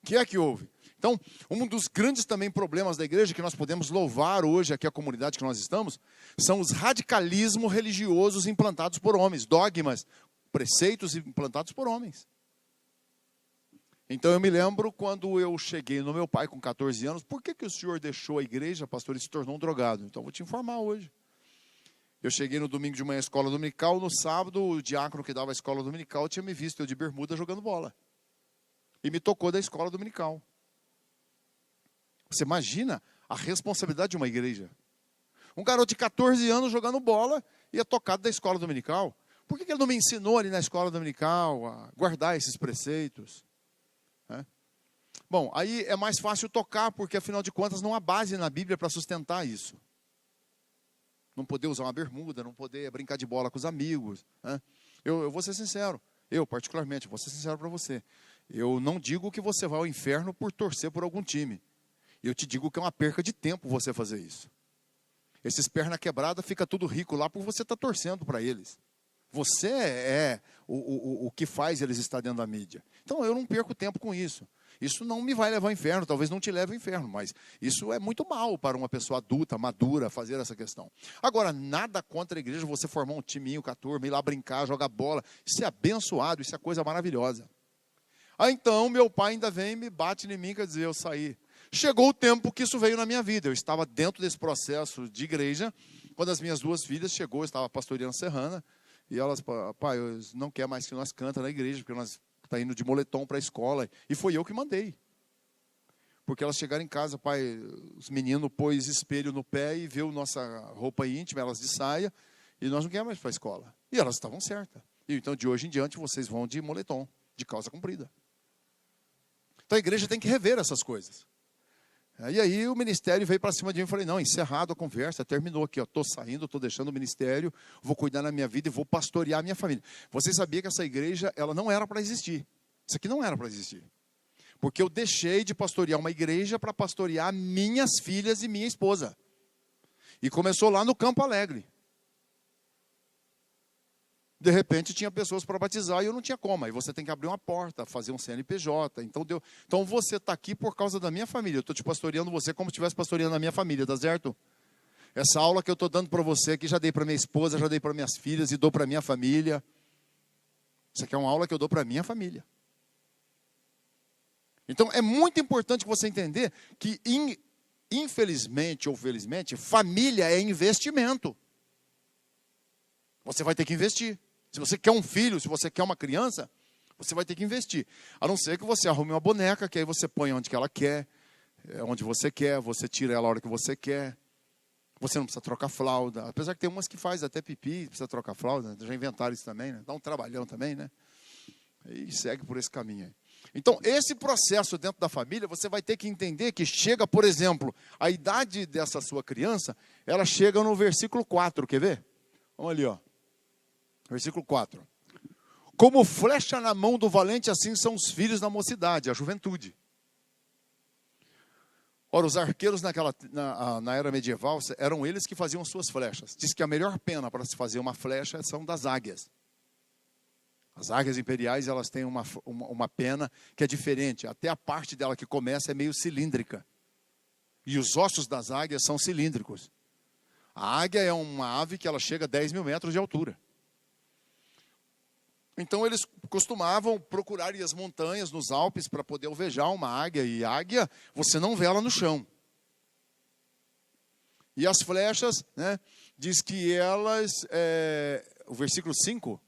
O que é que houve? Então, um dos grandes também problemas da igreja, que nós podemos louvar hoje aqui a comunidade que nós estamos, são os radicalismos religiosos implantados por homens, dogmas, preceitos implantados por homens. Então eu me lembro quando eu cheguei no meu pai com 14 anos, por que o senhor deixou a igreja, pastor, e se tornou um drogado? Então eu vou te informar hoje. Eu cheguei no domingo de manhã à escola dominical, no sábado o diácono que dava a escola dominical tinha me visto eu de bermuda jogando bola. E me tocou da escola dominical. Você imagina a responsabilidade de uma igreja. Um garoto de 14 anos jogando bola e é tocado da escola dominical. Por que ele não me ensinou ali na escola dominical a guardar esses preceitos? Bom, aí é mais fácil tocar, porque afinal de contas não há base na Bíblia para sustentar isso. Não poder usar uma bermuda, não poder brincar de bola com os amigos, né? Eu vou ser sincero, eu particularmente, vou ser sincero para você. Eu não digo que você vai ao inferno por torcer por algum time. Eu te digo que é uma perca de tempo você fazer isso. Esses perna quebrada fica tudo rico lá por você estar torcendo para eles. Você é o que faz eles estar dentro da mídia. Então eu não perco tempo com isso. Isso não me vai levar ao inferno, talvez não te leve ao inferno, mas isso é muito mal para uma pessoa adulta, madura, fazer essa questão. Agora, nada contra a igreja, você formar um timinho com a turma, ir lá brincar, jogar bola. Isso é abençoado, isso é coisa maravilhosa. Aí então meu pai ainda vem e me bate em mim, quer dizer, eu saí. Chegou o tempo que isso veio na minha vida. Eu estava dentro desse processo de igreja, quando as minhas duas filhas chegou, eu estava pastoreando Serrana, e elas, pai, eu não quer mais que nós canta na igreja, porque nós está indo de moletom para a escola. E foi eu que mandei. Porque elas chegaram em casa, pai, os meninos pôs espelho no pé e viu nossa roupa íntima, elas de saia, e nós não queremos mais para a escola. E elas estavam certas. E então, de hoje em diante, vocês vão de moletom, de calça comprida. Então, a igreja tem que rever essas coisas. E aí o ministério veio para cima de mim e falei, não, encerrado a conversa, terminou aqui, estou saindo, estou deixando o ministério, vou cuidar da minha vida e vou pastorear a minha família. Você sabia que essa igreja, ela não era para existir. Isso aqui não era para existir. Porque eu deixei de pastorear uma igreja para pastorear minhas filhas e minha esposa. E começou lá no Campo Alegre. De repente tinha pessoas para batizar e eu não tinha como. Aí você tem que abrir uma porta, fazer um CNPJ. Então você está aqui por causa da minha família. Eu estou te pastoreando você como se estivesse pastoreando a minha família, tá certo? Essa aula que eu estou dando para você aqui, já dei para minha esposa, já dei para minhas filhas e dou para minha família. Isso aqui é uma aula que eu dou para minha família. Então é muito importante você entender que, infelizmente ou felizmente, família é investimento. Você vai ter que investir. Se você quer um filho, se você quer uma criança, você vai ter que investir. A não ser que você arrume uma boneca, que aí você põe onde que ela quer, onde você quer, você tira ela a hora que você quer. Você não precisa trocar fralda. Apesar que tem umas que faz até pipi, precisa trocar fralda. Já inventaram isso também, né? Dá um trabalhão também, né? E segue por esse caminho aí. Então, esse processo dentro da família, você vai ter que entender que chega, por exemplo, a idade dessa sua criança, ela chega no versículo 4, quer ver? Vamos ali, ó. Versículo 4. Como flecha na mão do valente, assim são os filhos da mocidade, a juventude. Ora, os arqueiros na era medieval, eram eles que faziam suas flechas. Diz que a melhor pena para se fazer uma flecha são das águias. As águias imperiais, elas têm uma pena que é diferente. Até a parte dela que começa é meio cilíndrica. E os ossos das águias são cilíndricos. A águia é uma ave que ela chega a 10 mil metros de altura. Então eles costumavam procurar ir às montanhas, nos Alpes, para poder alvejar uma águia. E águia, você não vê ela no chão. E as flechas, né, diz que elas, o versículo 5,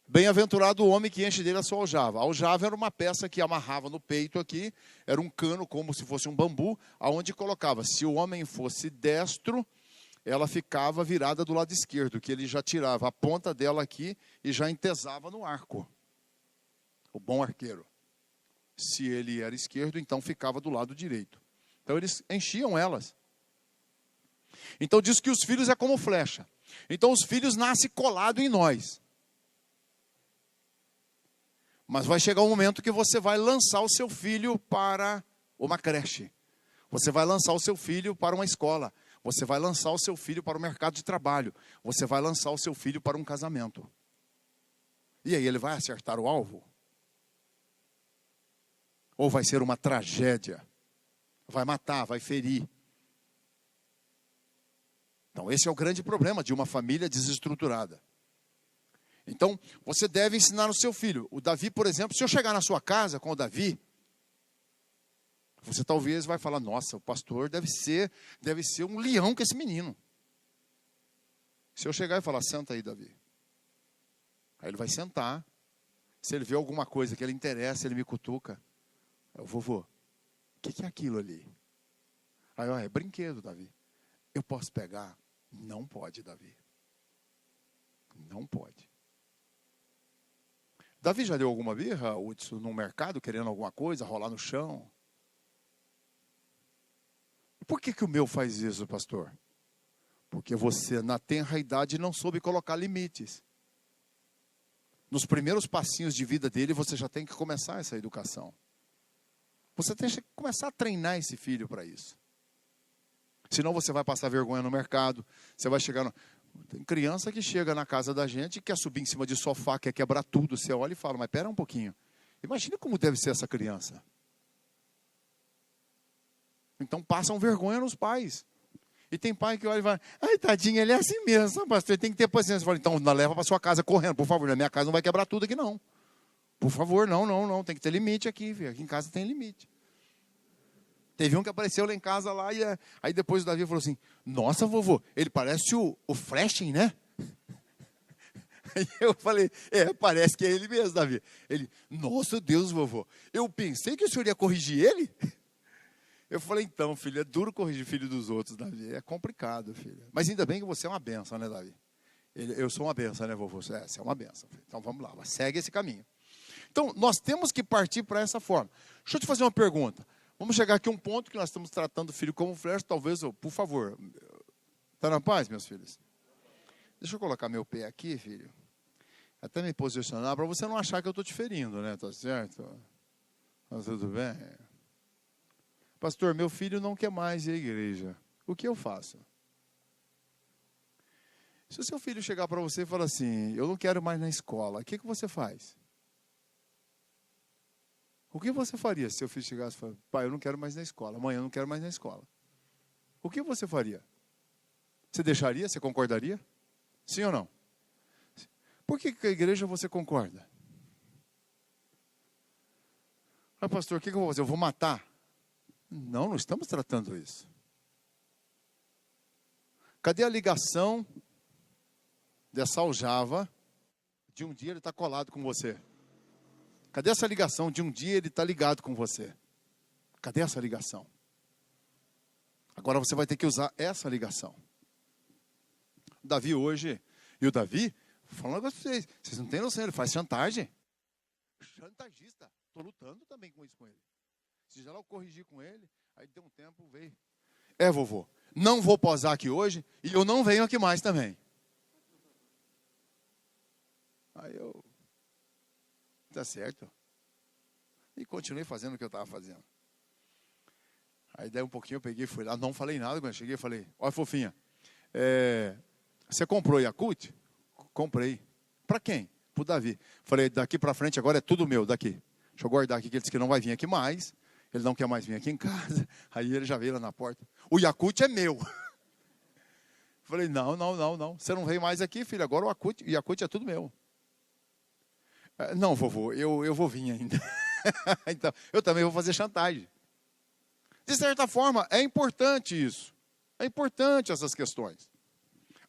bem-aventurado o homem que enche dele a sua aljava. A aljava era uma peça que amarrava no peito aqui, era um cano como se fosse um bambu, aonde colocava. Se o homem fosse destro, ela ficava virada do lado esquerdo, que ele já tirava a ponta dela aqui e já entesava no arco. O bom arqueiro. Se ele era esquerdo, então ficava do lado direito. Então eles enchiam elas. Então diz que os filhos é como flecha. Então os filhos nascem colados em nós. Mas vai chegar um momento que você vai lançar o seu filho para uma creche. Você vai lançar o seu filho para uma escola. Você vai lançar o seu filho para o mercado de trabalho. Você vai lançar o seu filho para um casamento. E aí ele vai acertar o alvo? Ou vai ser uma tragédia? Vai matar, vai ferir? Então esse é o grande problema de uma família desestruturada. Então você deve ensinar o seu filho. O Davi, por exemplo, se eu chegar na sua casa com o Davi, você talvez vai falar, nossa, o pastor deve ser um leão com esse menino. Se eu chegar e falar, senta aí, Davi. Aí ele vai sentar. Se ele vê alguma coisa que ele interessa, ele me cutuca. Eu, vovô, o que é aquilo ali? Aí, é brinquedo, Davi. Eu posso pegar? Não pode, Davi. Não pode. Davi já deu alguma birra, Hudson, no mercado, querendo alguma coisa, rolar no chão? Por que o meu faz isso, pastor? Porque você, na tenra idade, não soube colocar limites. Nos primeiros passinhos de vida dele, você já tem que começar essa educação. Você tem que começar a treinar esse filho para isso. Senão você vai passar vergonha no mercado, você vai chegar no... Tem criança que chega na casa da gente e quer subir em cima de sofá, quer quebrar tudo. Você olha e fala, mas espera um pouquinho. Imagina como deve ser essa criança. Então passam vergonha nos pais. E tem pai que olha e vai, ai, tadinho, ele é assim mesmo, pastor, tem que ter paciência. Fala, então, leva para sua casa correndo, por favor, na minha casa não vai quebrar tudo aqui não. Por favor, não, tem que ter limite aqui, filho. Aqui em casa tem limite. Teve um que apareceu lá em casa, lá, e aí depois o Davi falou assim, nossa, vovô, ele parece o Freshen, né? Aí eu falei, parece que é ele mesmo, Davi. Ele, nossa Deus, vovô, eu pensei que o senhor ia corrigir ele. Eu falei, então, filho, é duro corrigir filho dos outros, Davi. É complicado, filho. Mas ainda bem que você é uma benção, né, Davi? Eu sou uma benção, né, vovô? Você é uma benção, filho. Então vamos lá, segue esse caminho. Então, nós temos que partir para essa forma. Deixa eu te fazer uma pergunta. Vamos chegar aqui a um ponto que nós estamos tratando o filho como flecha, talvez, por favor. Está na paz, meus filhos? Deixa eu colocar meu pé aqui, filho. Até me posicionar, para você não achar que eu estou te ferindo, né? Tá certo? Mas tudo bem? Pastor, meu filho não quer mais ir à igreja. O que eu faço? Se o seu filho chegar para você e falar assim, eu não quero mais na escola, o que você faz? O que você faria se seu filho chegasse e falasse, pai, eu não quero mais na escola, amanhã eu não quero mais na escola? O que você faria? Você deixaria? Você concordaria? Sim ou não? Por que com a igreja você concorda? Ah, pastor, o que eu vou fazer? Eu vou matar? Não estamos tratando isso. Cadê a ligação dessa aljava de um dia ele está colado com você? Cadê essa ligação de um dia ele está ligado com você? Cadê essa ligação? Agora você vai ter que usar essa ligação. O Davi hoje, e o Davi, vou falar um negócio para vocês não têm noção, ele faz chantagem. Chantagista. Estou lutando também com isso com ele. Se já eu corrigi com ele, aí deu um tempo, veio. Vovô, não vou posar aqui hoje e eu não venho aqui mais também. Aí eu, tá certo. E continuei fazendo o que eu estava fazendo. Aí daí um pouquinho eu peguei e fui lá, não falei nada, quando eu cheguei falei, olha fofinha, você comprou Yakult? Comprei. Para quem? Para o Davi. Falei, daqui para frente agora é tudo meu, daqui. Deixa eu guardar aqui, que ele disse que não vai vir aqui mais. Ele não quer mais vir aqui em casa. Aí ele já veio lá na porta. O Yakult é meu. Falei, não. Você não veio mais aqui, filho. Agora o Yakult é tudo meu. Não, vovô, eu vou vir ainda. Então, eu também vou fazer chantagem. De certa forma, é importante isso. É importante essas questões.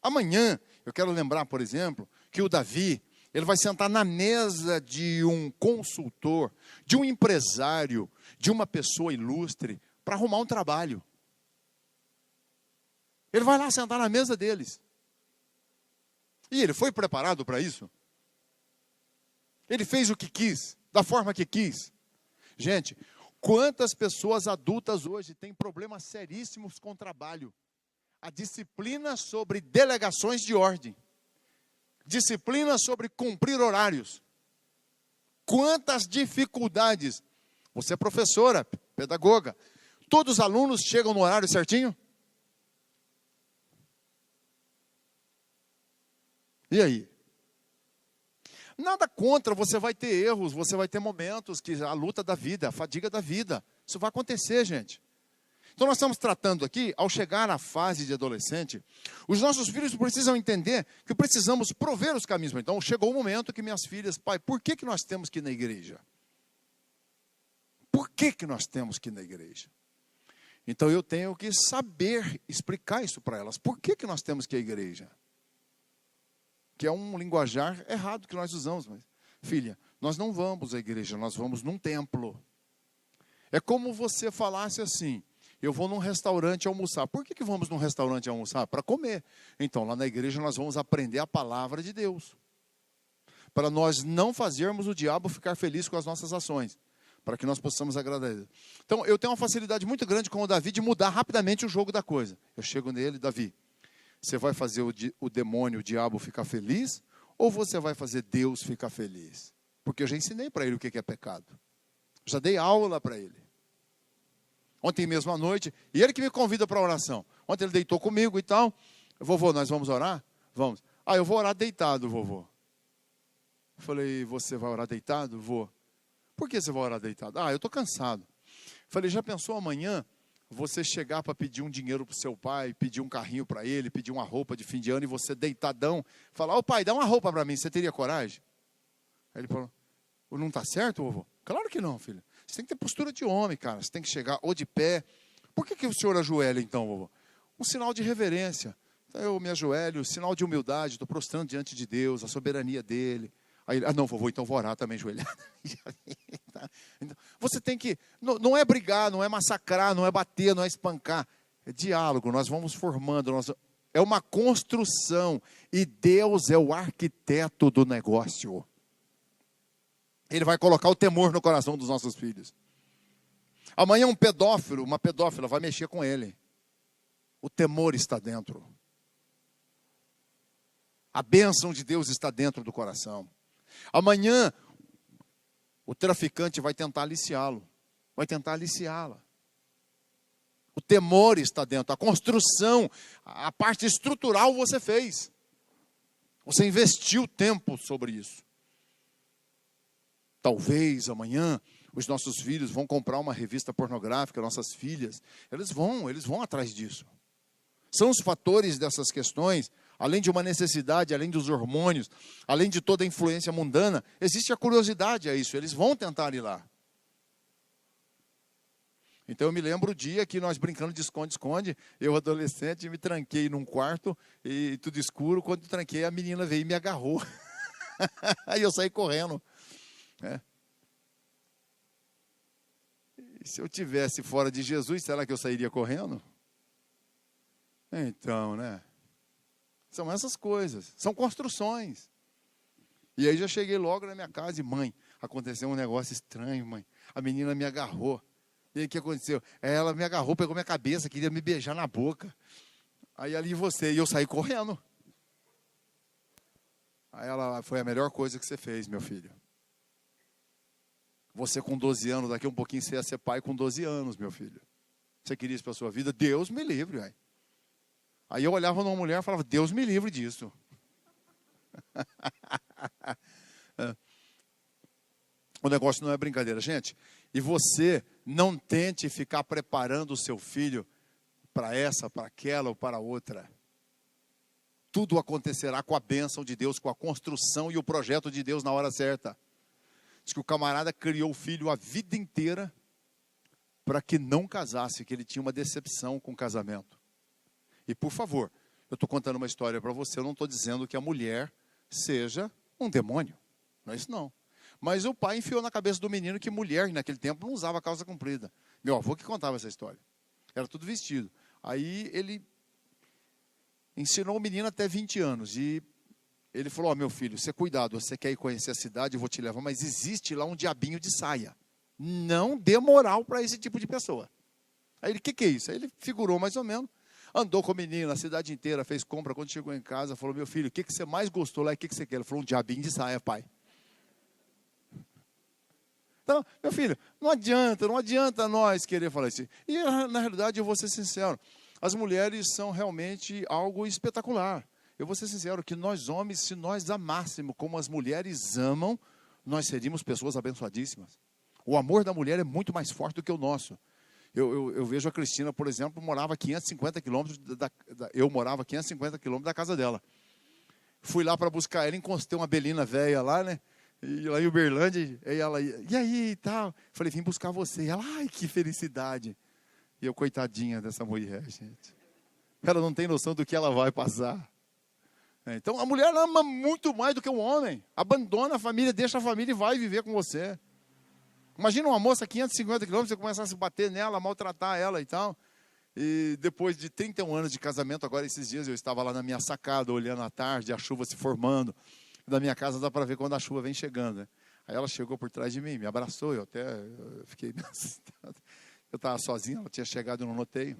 Amanhã, eu quero lembrar, por exemplo, que o Davi, ele vai sentar na mesa de um consultor, de um empresário, de uma pessoa ilustre, para arrumar um trabalho. Ele vai lá sentar na mesa deles. E ele foi preparado para isso? Ele fez o que quis, da forma que quis. Gente, quantas pessoas adultas hoje têm problemas seríssimos com o trabalho? A disciplina sobre delegações de ordem. Disciplina sobre cumprir horários. Quantas dificuldades. Você é professora, pedagoga. Todos os alunos chegam no horário certinho? E aí? Nada contra, você vai ter erros, você vai ter momentos que a luta da vida, a fadiga da vida. Isso vai acontecer, gente. Então nós estamos tratando aqui, ao chegar à fase de adolescente, os nossos filhos precisam entender que precisamos prover os caminhos. Então chegou o momento que minhas filhas, pai, por que nós temos que ir na igreja? Por que nós temos que ir na igreja? Então eu tenho que saber explicar isso para elas. Por que nós temos que ir à igreja? Que é um linguajar errado que nós usamos. Mas, filha, nós não vamos à igreja, nós vamos num templo. É como você falasse assim, eu vou num restaurante almoçar. Por que vamos num restaurante almoçar? Para comer. Então, lá na igreja nós vamos aprender a palavra de Deus. para nós não fazermos o diabo ficar feliz com as nossas ações, para que nós possamos agradar a ele. Então, eu tenho uma facilidade muito grande com o Davi de mudar rapidamente o jogo da coisa. Eu chego nele, Davi, você vai fazer o demônio, o diabo ficar feliz, ou você vai fazer Deus ficar feliz? Porque eu já ensinei para ele o que é pecado. Já dei aula para ele. Ontem mesmo à noite, e ele que me convida para a oração. Ontem ele deitou comigo e tal. Vovô, nós vamos orar? Vamos. Ah, eu vou orar deitado, vovô. Eu falei, você vai orar deitado? Vou. Por que você vai orar deitado? Ah, eu estou cansado. Eu falei, já pensou amanhã você chegar para pedir um dinheiro para o seu pai, pedir um carrinho para ele, pedir uma roupa de fim de ano e você deitadão, falar, ô pai, dá uma roupa para mim, você teria coragem? Aí ele falou, não está certo, vovô? Claro que não, filho. Você tem que ter postura de homem, cara. Você tem que chegar ou de pé. Por que o senhor ajoelha então, vovô? Um sinal de reverência. Então eu me ajoelho, sinal de humildade, estou prostrando diante de Deus, a soberania dele. Aí ele, não, vovô, então vou orar também ajoelhado. Você tem que, não é brigar, não é massacrar, não é bater, não é espancar. É diálogo, nós vamos formando. É uma construção. E Deus é o arquiteto do negócio. Ele vai colocar o temor no coração dos nossos filhos. Amanhã um pedófilo, uma pedófila vai mexer com ele. O temor está dentro. A bênção de Deus está dentro do coração. Amanhã o traficante vai tentar aliciá-lo. Vai tentar aliciá-la. O temor está dentro. A construção, a parte estrutural você fez. Você investiu tempo sobre isso. Talvez amanhã os nossos filhos vão comprar uma revista pornográfica, nossas filhas, eles vão atrás disso. São os fatores dessas questões, além de uma necessidade, além dos hormônios, além de toda a influência mundana, existe a curiosidade a isso, eles vão tentar ir lá. Então eu me lembro o dia que nós brincando de esconde-esconde, eu adolescente me tranquei num quarto, e tudo escuro, quando tranquei a menina veio e me agarrou. Aí eu saí correndo. E se eu tivesse fora de Jesus, será que eu sairia correndo? Então, né? São essas coisas, são construções. E aí já cheguei logo na minha casa e, mãe, aconteceu um negócio estranho, mãe. A menina me agarrou. E aí o que aconteceu? Ela me agarrou, pegou minha cabeça, queria me beijar na boca. Aí ali você, e eu saí correndo. Aí ela, foi a melhor coisa que você fez, meu filho. Você com 12 anos, daqui a um pouquinho você ia ser pai com 12 anos, meu filho. Você queria isso para a sua vida? Deus me livre, véio. Aí eu olhava numa mulher e falava, Deus me livre disso. O negócio não é brincadeira, gente. E você não tente ficar preparando o seu filho para essa, para aquela ou para outra. Tudo acontecerá com a bênção de Deus, com a construção e o projeto de Deus na hora certa. Diz que o camarada criou o filho a vida inteira para que não casasse, que ele tinha uma decepção com o casamento. E por favor, eu estou contando uma história para você, eu não estou dizendo que a mulher seja um demônio. Não é isso não. Mas o pai enfiou na cabeça do menino que mulher, naquele tempo, não usava calça comprida. Meu avô que contava essa história. Era tudo vestido. Aí ele ensinou o menino até 20 anos. E ele falou, meu filho, você cuidado, você quer ir conhecer a cidade, eu vou te levar, mas existe lá um diabinho de saia. Não dê moral para esse tipo de pessoa. Aí ele, o que é isso? Aí ele figurou mais ou menos. Andou com o menino, a cidade inteira, fez compra. Quando chegou em casa, falou, meu filho, o que você mais gostou lá? O que você quer? Ele falou, um diabinho de saia, pai. Então, meu filho, não adianta nós querer falar isso. E, na realidade, eu vou ser sincero, as mulheres são realmente algo espetacular. Eu vou ser sincero, que nós homens, se nós amássemos como as mulheres amam, nós seríamos pessoas abençoadíssimas. O amor da mulher é muito mais forte do que o nosso. Eu vejo a Cristina, por exemplo, morava a 550 quilômetros, eu morava a 550 quilômetros da casa dela. Fui lá para buscar ela, encostei uma belina velha lá, né? E lá em Uberlândia, e ela, e aí e tal? Falei, vim buscar você. E ela, ai, que felicidade. E eu, coitadinha dessa mulher, gente. Ela não tem noção do que ela vai passar. Então, a mulher ama muito mais do que o homem. Abandona a família, deixa a família e vai viver com você. Imagina uma moça a 550 quilômetros, você começar a se bater nela, maltratar ela e tal. E depois de 31 anos de casamento, agora esses dias eu estava lá na minha sacada, olhando à tarde, a chuva se formando. Da minha casa dá para ver quando a chuva vem chegando, né? Aí ela chegou por trás de mim, me abraçou, eu fiquei meio assustado. Eu estava sozinho, ela tinha chegado e eu não notei.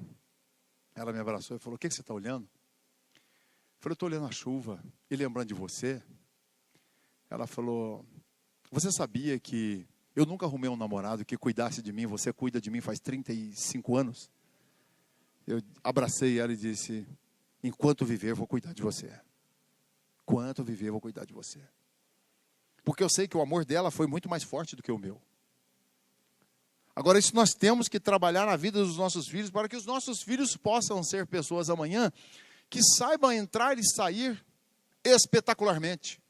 Ela me abraçou e falou, o que você está olhando? Eu falei, eu estou olhando a chuva e lembrando de você. Ela falou, você sabia que eu nunca arrumei um namorado que cuidasse de mim, você cuida de mim faz 35 anos? Eu abracei ela e disse, enquanto viver, vou cuidar de você. Enquanto viver, vou cuidar de você. Porque eu sei que o amor dela foi muito mais forte do que o meu. Agora, isso nós temos que trabalhar na vida dos nossos filhos, para que os nossos filhos possam ser pessoas amanhã que saibam entrar e sair espetacularmente.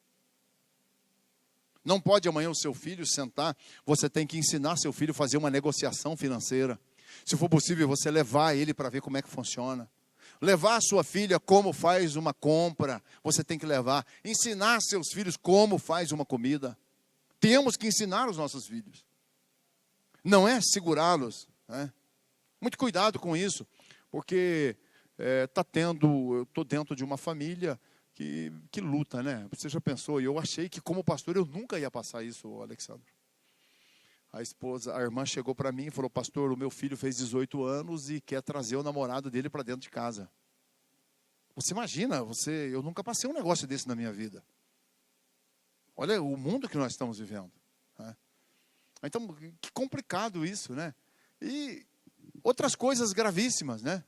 Não pode amanhã o seu filho sentar, você tem que ensinar seu filho a fazer uma negociação financeira. Se for possível, você levar ele para ver como é que funciona. Levar a sua filha como faz uma compra, você tem que levar. Ensinar seus filhos como faz uma comida. Temos que ensinar os nossos filhos. Não é segurá-los, né? Muito cuidado com isso, porque eu estou dentro de uma família que luta, né? Você já pensou? E eu achei que como pastor eu nunca ia passar isso, Alexandre. A irmã chegou para mim e falou, pastor, o meu filho fez 18 anos e quer trazer o namorado dele para dentro de casa. Você imagina, eu nunca passei um negócio desse na minha vida. Olha o mundo que nós estamos vivendo, né? Então, que complicado isso, né? E outras coisas gravíssimas, né?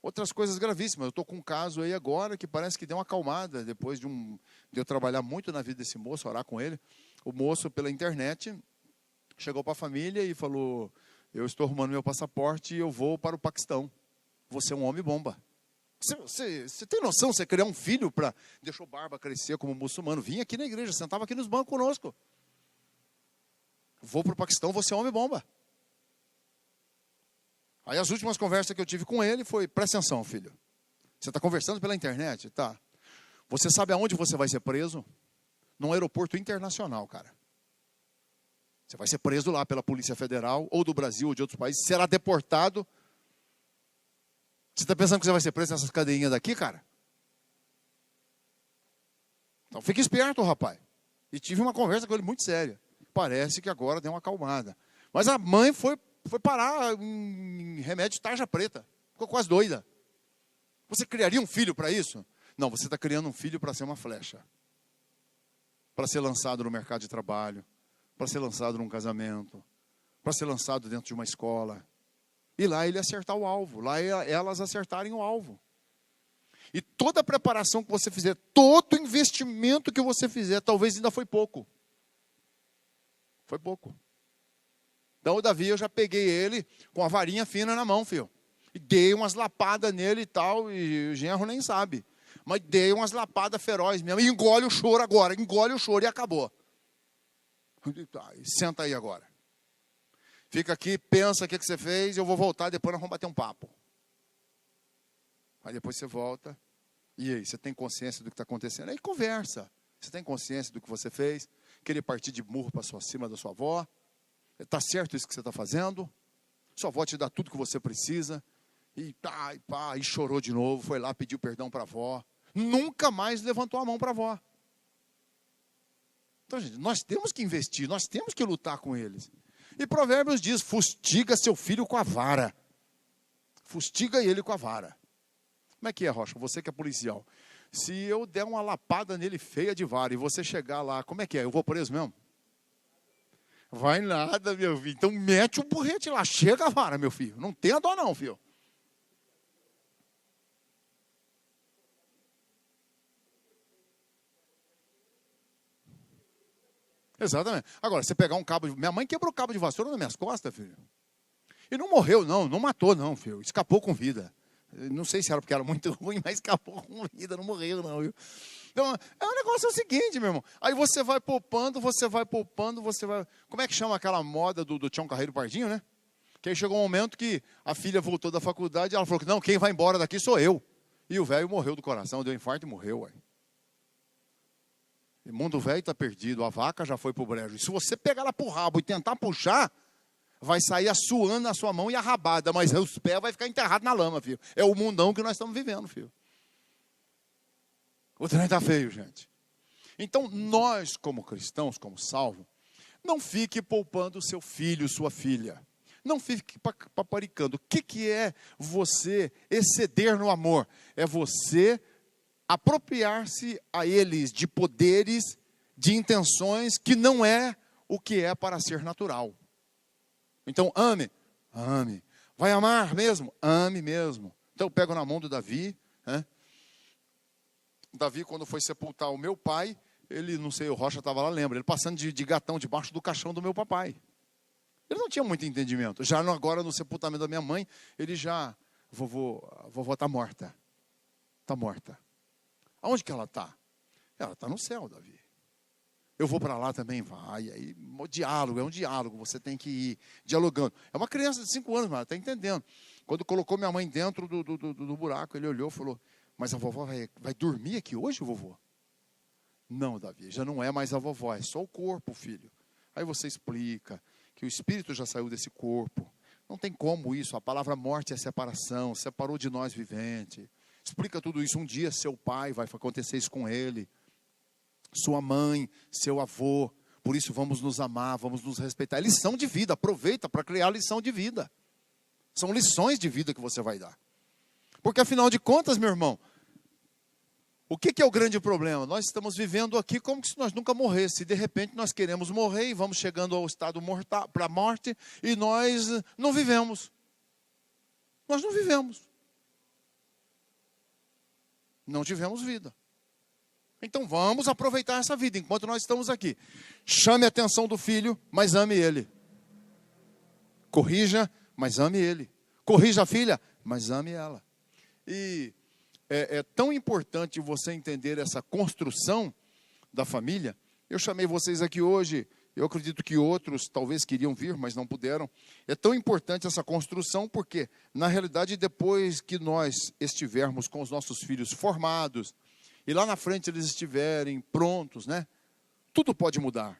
Outras coisas gravíssimas. Eu estou com um caso aí agora que parece que deu uma acalmada, depois de eu trabalhar muito na vida desse moço, orar com ele. O moço, pela internet, chegou para a família e falou, eu estou arrumando meu passaporte e eu vou para o Paquistão. Você é um homem bomba. Você tem noção, você criar um filho deixou barba crescer como muçulmano, vinha aqui na igreja, sentava aqui nos bancos conosco. Vou para o Paquistão, você é homem bomba. Aí as últimas conversas que eu tive com ele foi, presta atenção, filho. Você está conversando pela internet? Tá. Você sabe aonde você vai ser preso? Num aeroporto internacional, cara. Você vai ser preso lá pela Polícia Federal, ou do Brasil, ou de outros países, será deportado. Você está pensando que você vai ser preso nessas cadeinhas daqui, cara? Então fique esperto, rapaz. E tive uma conversa com ele muito séria. Parece que agora deu uma acalmada. Mas a mãe foi parar em remédio de tarja preta. Ficou quase doida. Você criaria um filho para isso? Não, você está criando um filho para ser uma flecha. Para ser lançado no mercado de trabalho. Para ser lançado num casamento. Para ser lançado dentro de uma escola. E lá ele acertar o alvo. Lá elas acertarem o alvo. E toda a preparação que você fizer, todo investimento que você fizer, talvez ainda foi pouco. Foi pouco. Então o Davi, eu já peguei ele com a varinha fina na mão, filho. E dei umas lapadas nele e tal, e o genro nem sabe. Mas dei umas lapadas ferozes mesmo. E engole o choro agora, engole o choro e acabou. Senta aí agora. Fica aqui, pensa o que você fez, eu vou voltar, depois nós vamos bater um papo. Aí depois você volta. E aí, você tem consciência do que está acontecendo? Aí conversa. Você tem consciência do que você fez? Querer partir de murro para cima da sua avó? Está certo isso que você está fazendo? Sua avó te dá tudo que você precisa. E chorou de novo, foi lá, pediu perdão para a avó. Nunca mais levantou a mão para a avó. Então, gente, nós temos que investir, nós temos que lutar com eles. E Provérbios diz, fustiga seu filho com a vara. Fustiga ele com a vara. Como é que é, Rocha? Você que é policial. Se eu der uma lapada nele feia de vara e você chegar lá, como é que é? Eu vou preso mesmo? Vai nada, meu filho. Então mete o burrete lá. Chega a vara, meu filho. Não tenha dó não, filho. Exatamente. Agora, você pegar um cabo de... Minha mãe quebrou o cabo de vassoura nas minhas costas, filho. E não morreu, não matou, não, filho. Escapou com vida. Não sei se era porque era muito ruim, mas escapou com vida, não morreu, não, viu? Então, o negócio é o seguinte, meu irmão. Aí você vai poupando, você vai... Como é que chama aquela moda do Tião Carreiro Pardinho, né? Que aí chegou um momento que a filha voltou da faculdade e ela falou que não, quem vai embora daqui sou eu. E o velho morreu do coração, deu infarto e morreu, ué. O mundo velho está perdido, a vaca já foi para o brejo. E se você pegar ela para o rabo e tentar puxar, vai sair assoando a sua mão e a rabada, mas os pés vai ficar enterrado na lama, filho. É o mundão que nós estamos vivendo, filho. O trem está feio, gente. Então, nós, como cristãos, como salvos, não fique poupando seu filho, sua filha. Não fique paparicando. O que é você exceder no amor? É você apropriar-se a eles de poderes, de intenções que não é o que é para ser natural. Então, ame. Vai amar mesmo? Ame mesmo. Então, eu pego na mão do Davi, né? Davi, quando foi sepultar o meu pai, ele, não sei, o Rocha estava lá, lembra, ele passando de gatão debaixo do caixão do meu papai. Ele não tinha muito entendimento. Já agora, no sepultamento da minha mãe, ele já, a vovó está morta. Está morta. Aonde que ela está? Ela está no céu, Davi. Eu vou para lá também, vai. Aí, é um diálogo, você tem que ir dialogando. É uma criança de 5 anos, mas ela está entendendo. Quando colocou minha mãe dentro do buraco, ele olhou e falou, mas a vovó vai dormir aqui hoje, vovô? Não, Davi, já não é mais a vovó, é só o corpo, filho. Aí você explica que o espírito já saiu desse corpo. Não tem como isso, a palavra morte é separação, separou de nós vivente. Explica tudo isso, um dia seu pai vai acontecer isso com ele. Sua mãe, seu avô, por isso vamos nos amar, vamos nos respeitar. É lição de vida, aproveita para criar lição de vida. São lições de vida que você vai dar. Porque afinal de contas, meu irmão, o que é o grande problema? Nós estamos vivendo aqui como se nós nunca morrêssemos. E de repente nós queremos morrer e vamos chegando ao estado mortal, para a morte, e nós não vivemos. Nós não vivemos. Não tivemos vida. Então vamos aproveitar essa vida enquanto nós estamos aqui. Chame a atenção do filho, mas ame ele. Corrija, mas ame ele. Corrija a filha, mas ame ela. E é tão importante você entender essa construção da família. Eu chamei vocês aqui hoje, eu acredito que outros talvez queriam vir, mas não puderam. É tão importante essa construção porque, na realidade, depois que nós estivermos com os nossos filhos formados, e lá na frente eles estiverem prontos, né? Tudo pode mudar.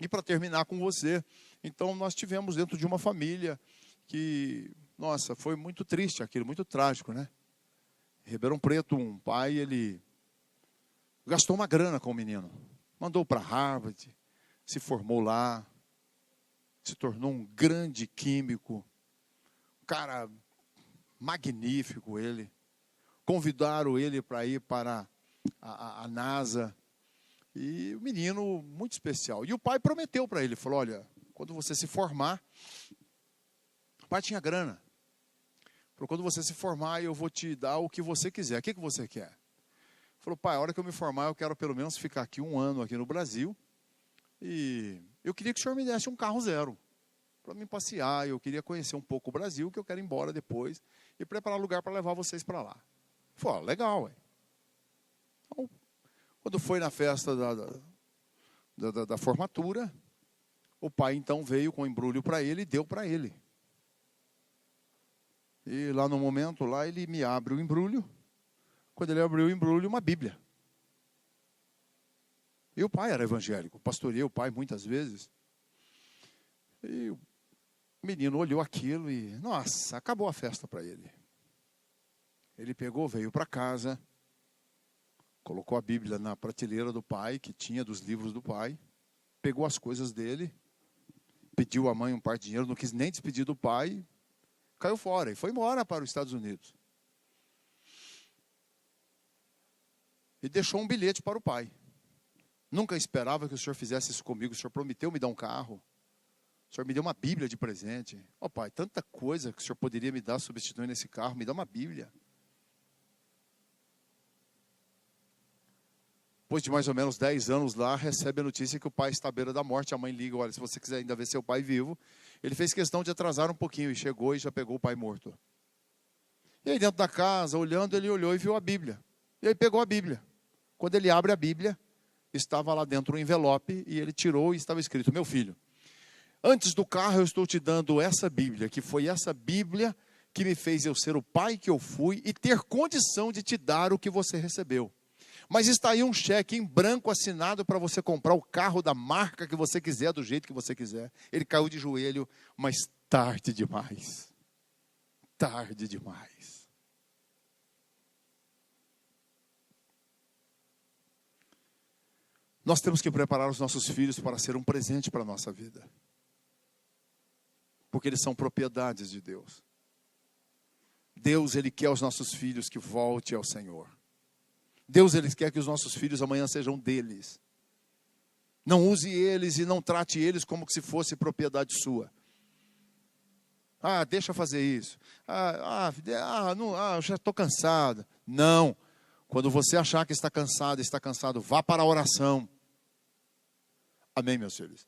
E para terminar com você, então nós tivemos dentro de uma família que, nossa, foi muito triste aquilo, muito trágico, né? Ribeirão Preto, um pai, ele gastou uma grana com o menino. Mandou para Harvard, se formou lá, se tornou um grande químico, um cara magnífico ele. Convidaram ele para ir para a NASA. E o menino muito especial. E o pai prometeu para ele, falou, olha, quando você se formar, o pai tinha grana. Falou, quando você se formar, eu vou te dar o que você quiser. O que você quer? Falou, pai, a hora que eu me formar, eu quero pelo menos ficar aqui 1 ano aqui no Brasil. E eu queria que o senhor me desse um carro zero. Para mim passear, eu queria conhecer um pouco o Brasil, que eu quero ir embora depois. E preparar lugar para levar vocês para lá. Falei, legal, ué. Então, quando foi na festa da formatura, o pai então veio com o embrulho para ele e deu para ele. E lá no momento, lá ele me abre o embrulho. Quando ele abriu o embrulho, uma Bíblia. E o pai era evangélico, pastoreei o pai muitas vezes. E o menino olhou aquilo e, nossa, acabou a festa para ele. Ele pegou, veio para casa, colocou a Bíblia na prateleira do pai, que tinha dos livros do pai, pegou as coisas dele, pediu à mãe um par de dinheiro, não quis nem despedir do pai, caiu fora e foi embora para os Estados Unidos. E deixou um bilhete para o pai. Nunca esperava que o senhor fizesse isso comigo, o senhor prometeu me dar um carro, o senhor me deu uma Bíblia de presente. Ó pai, tanta coisa que o senhor poderia me dar substituindo esse carro, me dá uma Bíblia. Depois de mais ou menos 10 anos lá, recebe a notícia que o pai está à beira da morte. A mãe liga, olha, se você quiser ainda ver seu pai vivo. Ele fez questão de atrasar um pouquinho e chegou e já pegou o pai morto. E aí dentro da casa, olhando, ele olhou e viu a Bíblia. E aí pegou a Bíblia. Quando ele abre a Bíblia, estava lá dentro um envelope e ele tirou e estava escrito, meu filho, antes do carro eu estou te dando essa Bíblia, que foi essa Bíblia que me fez eu ser o pai que eu fui e ter condição de te dar o que você recebeu. Mas está aí um cheque em branco assinado para você comprar o carro da marca que você quiser, do jeito que você quiser. Ele caiu de joelho, mas tarde demais. Tarde demais. Nós temos que preparar os nossos filhos para ser um presente para a nossa vida. Porque eles são propriedades de Deus. Deus, Ele quer os nossos filhos que voltem ao Senhor. Deus, Ele quer que os nossos filhos amanhã sejam deles. Não use eles e não trate eles como se fosse propriedade sua. Deixa eu fazer isso. Eu já estou cansado. Não. Quando você achar que está cansado, vá para a oração. Amém, meus filhos?